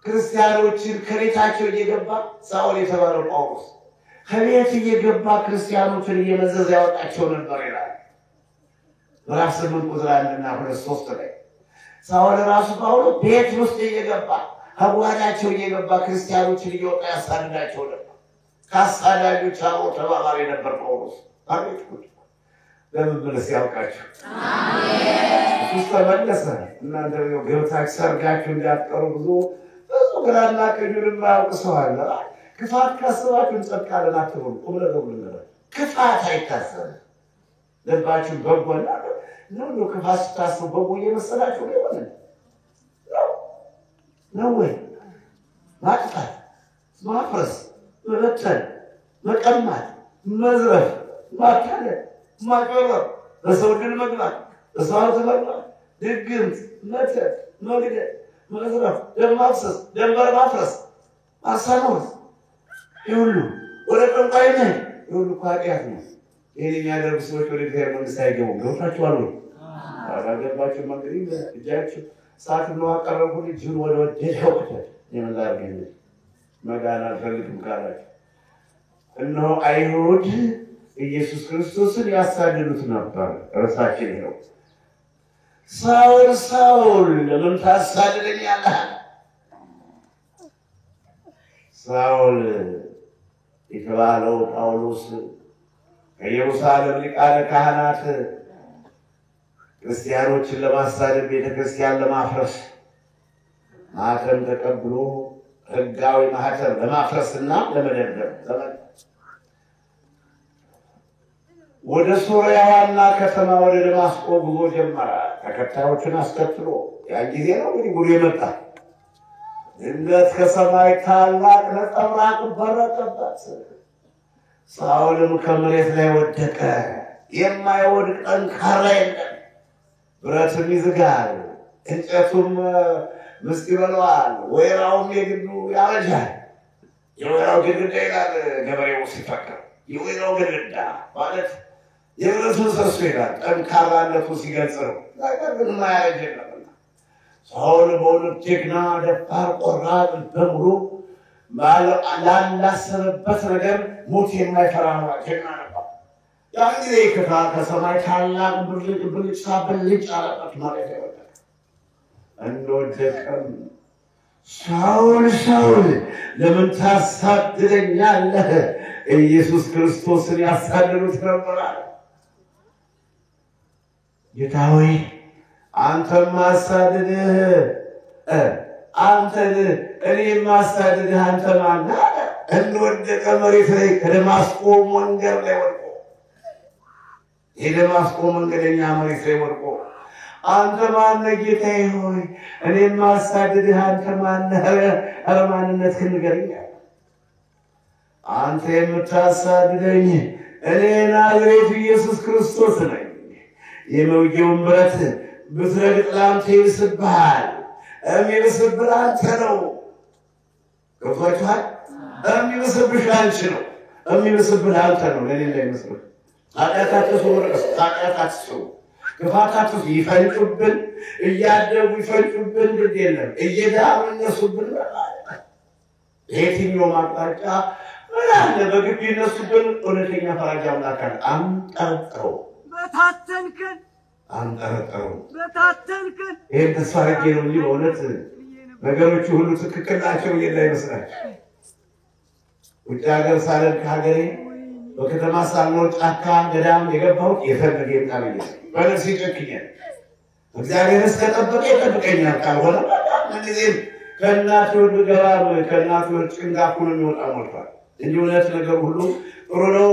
ክርስቲያኖችን ከቤታቸው እየገባ ሳውል የተባለው ጳውሎስ ከቤት እየገባ ክርስቲያኖችን እየመዘዘ ያወጣቸው ነበር ይላል። ምዕራፍ 8 ቁጥር 1 እና 2-3 ላይ ሳውል ራሱ ጳውሎስ ቤት ውስጥ እየገባ ከጓዳቸው እየገባ ክርስቲያኖችን እየወጣ ያሳድዳቸው ነበር። ከአሳዳጆች አብሮ ተባባሪ ነበር ጳውሎስ። አቤት ጉድ! ለመመለስ ያውቃችሁ። እሱ ተመለሰ። እናንተ ገብታችሁ ሰርጋችሁ እንዳትቀሩ ብዙ ግራና ቀኙን የማያውቅ ሰው አለ። ክፋት ካሰባችሁ እንጸድቃለን አትበሉ። ቁም ነገር ልንገር፣ ክፋት አይታሰብም። ልባችሁ በጎና ነው። ክፋት ስታስቡ በጎ እየመሰላችሁ ነው ወይ? ማጥፋት፣ ማፍረስ፣ መበተን፣ መቀማት፣ መዝረፍ፣ ማታለል፣ ማጭበርበር፣ በሰው ድል መግባት፣ በሰው ሀብት መግባት፣ ድግምት፣ መተት፣ መግደል፣ መዝረፍ፣ ደም ማፍሰስ፣ ደንበር ማፍረስ፣ ማሳኖር፣ ይህ ሁሉ ወደ ጠንቋይ ነህ። ይህ ሁሉ እኮ ኃጢአት ነው። ይህን የሚያደርጉ ሰዎች ወደ እግዚአብሔር መንግሥት አይገቡም። ገብታችኋል ወይ? አላገባችሁም? እንግዲህ እጃችሁ እሳት ነው አቀረብኩ። እጅን ወደ ወደደው የመላርገኝ መዳን አልፈልግም ካላችሁ እነሆ አይሁድ ኢየሱስ ክርስቶስን ያሳድዱት ነበር። ርዕሳችን ነው። ሳውል ሳውል ለምን ታሳድደኛለህ? ሳውል የተባለው ጳውሎስ ከኢየሩሳሌም ሊቃነ ካህናት ክርስቲያኖችን ለማሳደድ ቤተክርስቲያን ለማፍረስ ማህተም ተቀብሎ ሕጋዊ ማህተም ለማፍረስና ለመደብደብ ወደ ሶርያ ዋና ከተማ ወደ ደማስቆ ጉዞ ጀመረ። ተከታዮቹን አስከትሎ ያን ጊዜ ነው እንግዲህ ጉዞ የመጣ። ድንገት ከሰማይ ታላቅ ነጸብራቅ በረቀበት። ሳኦልም ከመሬት ላይ ወደቀ። የማይወድቅ ጠንካራ የለም። ብረትም ይዝጋል፣ እንጨቱም ምስጥ ይበላዋል፣ ወይራውም የግንዱ ያረጃል። የወይራው ግድግዳ ይላል ገበሬው ሲፈክር። የወይራው ግድግዳ ማለት የብረቱ ምሰሶ ይላል ጠንካራነቱ ሲገልጽ ነው። ነገር ግን ማያረጅ የለምና ሳኦል በእውነት ጀግና፣ ደፋር፣ ቆራጥ በሙሉ ላላሰበበት ነገር ሞት የማይፈራ ጀግና ነበር። ያን ጊዜ ከሰማይ ታላቅ ብልጭታ ብልጭ አለበት ማለት ነው። እንደወደቀም ሳኦል ሳኦል ለምን ታሳድደኛለህ? ኢየሱስ ክርስቶስን ያሳድዱት ነበር አለ። ጌታ ሆይ አንተን ማሳደድህ እኔ ማሳደድህ አንተ ማነህ? እንደወደቀ መሬት ላይ ከደማስቆ መንገድ ላይ ወድቆ የደማስቆ መንገደኛ መሬት ላይ ወድቆ አንተ ማነህ ጌታዬ ሆይ እኔ ማሳደድህ አንተ ማነህ? ኧረ ማንነትህን ንገረኝ። አንተ የምታሳድደኝ እኔ ናዝሬቱ ኢየሱስ ክርስቶስ ነኝ። የመውጊያውን ብረት ብትረግጥ ለአንተ ይብስብሃል፣ የሚብስብህ አንተ ነው። ገብቶሃል? የሚብስብሽ አንቺ ነው፣ የሚብስብህ አንተ ነው። ለኔ እንዳይመስልህ። ኃጢአታችሁ ክፋታችሁ ይፈንጩብን፣ እያደጉ ይፈንጩብን፣ ግድ የለም እየዳሩ እነሱብን። የትኛውም አቅጣጫ ምን አለ በግቢ እነሱብን። እውነተኛ ፈራጅ አምላክ አለ። አንጠርጥረው በታተንከን በታተንከን። ይህን ተስፋ አድርጌ ነው እንጂ በእውነት ነገሮቹ ሁሉ ትክክል ናቸው እንዳይመስላችሁ። ውጭ ሀገር ሳለን ከሀገሬ በከተማ ሳልኖር ጫካ ገዳም የገባሁት የፈለገ ይምጣ ብዬ በነፍሴ ጨክኛል። እግዚአብሔር እስከጠበቀ ይጠብቀኛል። ካልሆነ ምንጊዜም ከእናት ወድ ገባ ከእናት ወድ ጭንጋፍ ሆኖ የሚወጣ ሞልቷል እንጂ እውነት ነገር ሁሉ ጥሩ ነው።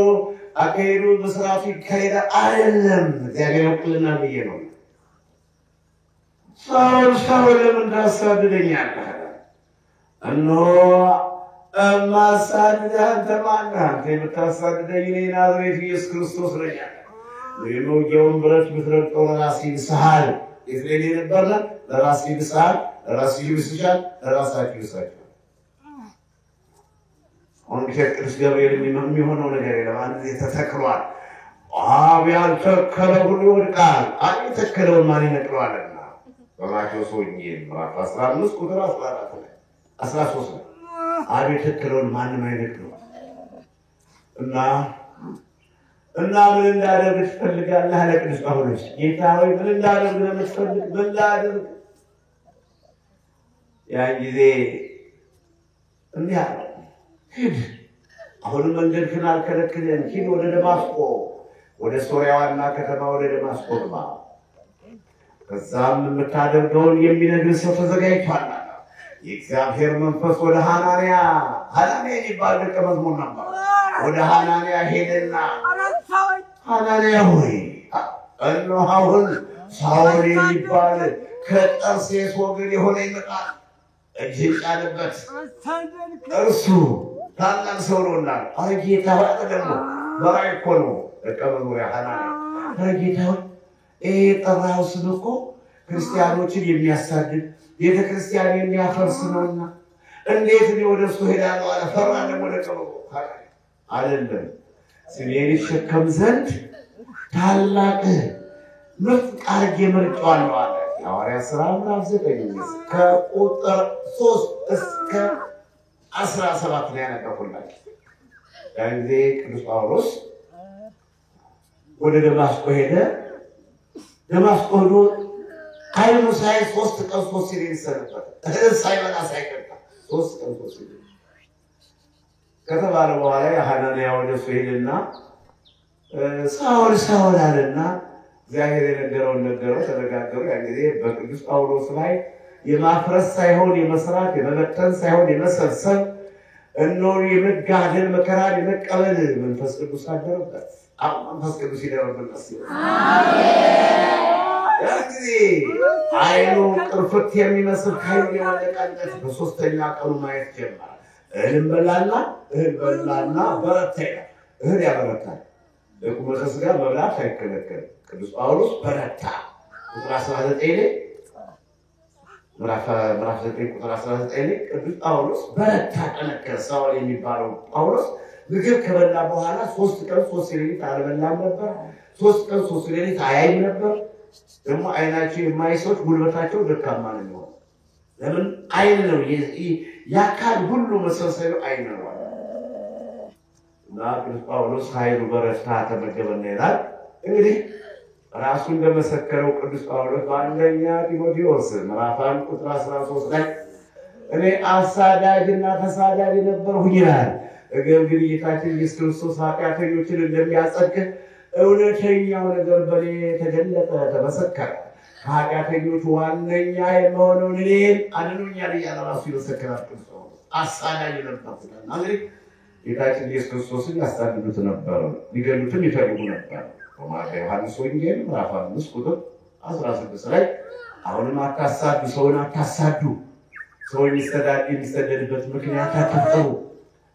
አካሄዱ በስርዓቱ ይካሄዳል አይደለም። እግዚአብሔር ወክልና ብዬ ነው። ሳኦል ለምን ታሳድደኛለህ? እነሆ ማሳደድህ አንተ ማነህ? አንተ የምታሳድደኝ እኔ ናዝሬቱ ኢየሱስ ክርስቶስ ነኝ። የመውጊያውን ብረት ብትረግጠው ለራስህ ይብስሃል። የት ላይ ነበርነ? ለራስህ ይብስሃል፣ ለራስህ ይብስሻል፣ ለራሳችሁ ይብሳችኋል። አሁን ቅዱስ ገብርኤል የሚሆነው ነገር የለም። አንድ ጊዜ ተተክሏል። አብ ያልተከለ ሁሉ ይወድቃል፣ አብ የተከለውን ማን ይነቅለዋልና? በማቴዎስ ወንጌል ምዕራፍ 15 ቁጥር 13 ላይ አብ የተከለውን ማንም አይነቅለውም። እና ምን እንዳደርግ ትፈልጋለህ አለ ቅዱስ ጳውሎስ። ጌታ ሆይ ምን እንዳደርግ ነው የምትፈልግ? ምን ላድርግ? ያን ጊዜ እንዲህ አለ፣ ሂድ፣ አሁንም መንገድህን አልከለክልህም፣ ሂድ ወደ ደማስቆ፣ ወደ ሶርያ ዋና ከተማ ወደ ደማስቆ ግባ። ከዛም የምታደርገውን የሚነግርህ ሰው ተዘጋጅቷል። የእግዚአብሔር መንፈስ ወደ ሐናንያ የሚባል ደቀ መዝሙር ነበር። ወደ ሐናንያ ሄደና ሐናንያ ሆይ እነሆ አሁን ሳኦል የሚባል ከጠርሴስ ወገን የሆነ ይመጣል፣ እጅህን ጫንበት፣ እርሱ ታላቅ ሰው ነውና። አረ ጌታ ሆይ ደግሞ በራእይ እኮ ነው ደቀ መዝሙር ሐናንያ። አረ ጌታ ሆይ ይሄ የጠራኸው ስም እኮ ክርስቲያኖችን የሚያሳድድ ቤተ ክርስቲያን የሚያፈርስ ነውና እንዴት እኔ ወደ እሱ ሄዳለሁ አለ። ፈራ ደግሞ ደቀ መዝሙር አይደለም፣ ስሜን ይሸከም ዘንድ ታላቅ ምርጥ አድርጌ መርጬዋለሁ አለ። የሐዋርያት ሥራ ምዕራፍ 9 ከቁጥር 3 እስከ 17 ላይ ያነበብኩላችሁ። ያን ጊዜ ቅዱስ ጳውሎስ ወደ ደማስቆ ሄደ። ደማስቆ ሄዶ አይኑ ሳይ 3 ቀን 3 ሲል ይሰነበት ሳይበላ ሳይቀጣ 3 ቀን 3 ሲል ከተባለ በኋላ ሐናንያ ወደ እሱ ሄደና ሳኦል አለና እግዚአብሔር የነገረውን ነገረው። ተነጋገሩ። ያን ጊዜ በቅዱስ ጳውሎስ ላይ የማፍረስ ሳይሆን የመስራት፣ የመበተን ሳይሆን የመሰብሰብ፣ እነሆ የመጋደል መከራን የመቀበል መንፈስ ቅዱስ አደረበት። መንፈስ ቅዱስ ይደረብልስ ያንጊዜ አይኑ ቅርፍት የሚመስል ካይሉ የወደቀለት በሶስተኛ ቀኑ ማየት ጀመረ። እህል በላና በረታ ይላል። እህል ያበረታል። ለቁመተ ሥጋ መብላት አይከለከልም። ቅዱስ ጳውሎስ በረታ ቁጥር 19 ላይ ምዕራፍ 9 ቁጥር 19 ላይ ቅዱስ ጳውሎስ በረታ ጠነከረ። ሳውል የሚባለው ጳውሎስ ምግብ ከበላ በኋላ 3 ቀን 3 ሌሊት አልበላም ነበር። 3 ቀን 3 ሌሊት አያይም ነበር። ደግሞ አይናቸው የማያይ ሰዎች ጉልበታቸው ደካማ ነው። ለምን? አይን ነው የአካል ሁሉ መሰረታዊ አይን ነው። እና ቅዱስ ጳውሎስ ኃይሉ በረታ ተመገበና ይላል። እንግዲህ ራሱ እንደመሰከረው ቅዱስ ጳውሎስ በአንደኛ ጢሞቴዎስ ምዕራፍ 1 ቁጥር 13 ላይ እኔ አሳዳጅና ተሳዳጅ ነበርኩኝ ይላል። ግን ጌታችን ኢየሱስ ክርስቶስ ኃጢአተኞችን እንደሚያጸድቅ እውነተኛው ነገር በኔ ተገለጠ፣ ተመሰከረ። ከኃጢአተኞች ዋነኛ የሆነውን እኔን አድኖኛል እያለ ራሱ ይመሰክራል። ቅዱስ ጳውሎስ አሳዳጅ ነበርኩ። እንግዲህ ጌታችን ኢየሱስ ክርስቶስን ያሳድዱት ነበር፣ ሊገሉትም ይፈልጉ ነበር። ዮሐንስ ወንጌል ምዕራፍ 5 ቁጥር 16 ላይ አሁንም አታሳዱ፣ ሰውን አታሳዱ፣ ሰው የሚሰደድበት ምክንያት አትፍጠሩ፣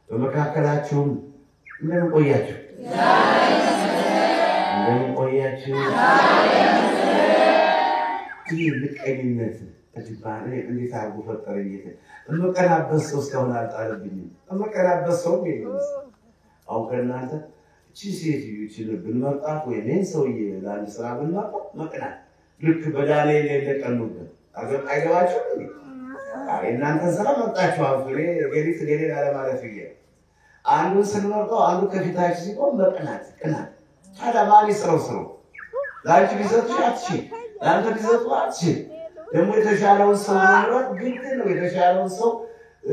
በመካከላችሁም እንደምን ቆያችሁ? ይህ ምቀኝነት እጅባኔ እንዴት አርጎ ፈጠረኝ። እመቀናበት ሰው እስካሁን አልጣለብኝም። እመቀናበት ሰው የለም። አሁን ከእናንተ እቺ ሴትዮ ይችል ብንመርጣት ወይ እኔን ሰውዬ ለአንድ ስራ ብንመርጣት መቅናት ልክ በዳንኤል እንደቀኑበት አይገባችሁም እንዴ? እናንተ ስራ መርጣችሁ አፍሬ ገሪት ገሪት አለማለት ይየ አንዱን ስንመርጠው አንዱ ከፊታችን ሲቆም መቅናት ቅናት። ታዲያ ማን ይስረው? ለአንቺ ቢሰጥሽ አትችል፣ ለአንተ ቢሰጡ አትችል። ደግሞ የተሻለውን ሰው መምረጥ ግድ ነው። የተሻለውን ሰው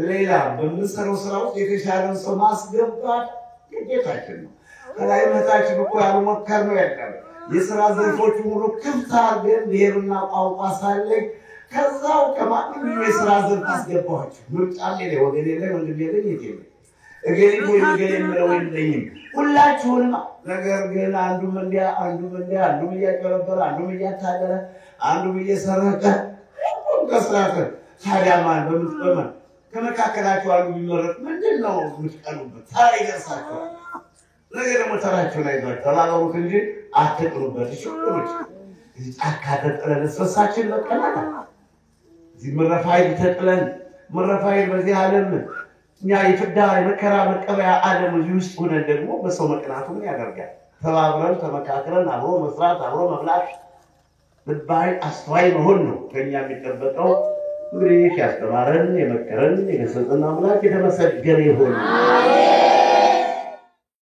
ሌላ በምንሰራው ስራ ውስጥ የተሻለውን ሰው ማስገባት ግዴታችን ነው። ከላይ መታችን እኮ ያልሞከር ነው ያለው የሥራ ዘርፎች ሙሉ ክፍት አድርገን ብሔርና ቋንቋ ሳለኝ ከዛው ከማንኛውም የሥራ ዘርፍ አስገባኋቸው። ምርጫ ላይ ወገኔ ላይ ወንድሜ ላይ ይገኝ እገሌ ወይ እገሌ የምለው የለኝም ሁላችሁንም። ነገር ግን አንዱም እያጨበረበረ፣ አንዱም እያታለለ፣ አንዱም እየሰረቀ ከስራተ ታዲያ ማን በምትቆመን ከመካከላችሁ አንዱ ቢመረጥ ምንድን ነው የምትቀሉበት? ተራ ይደርሳችኋል። ነገ ደግሞ ተራችሁን አይዟችሁ ተባበሩት እንጂ አትቅሩበት። ሽቁሮች እዚህ ጫካ ተጥለን እስረሳችን በቀላል እዚህ መረፋይል ተጥለን መረፋይል በዚህ ዓለም እኛ የፍዳ የመከራ መቀበያ ዓለም እዚህ ውስጥ ሆነን ደግሞ በሰው መቅናቱ ምን ያደርጋል? ተባብረን ተመካክረን አብሮ መስራት አብሮ መብላት ልባይ አስተዋይ መሆን ነው ከኛ የሚጠበቀው። እንግዲህ ያስተማረን የመከረን የገሰጸን አምላክ የተመሰገነ ይሁን።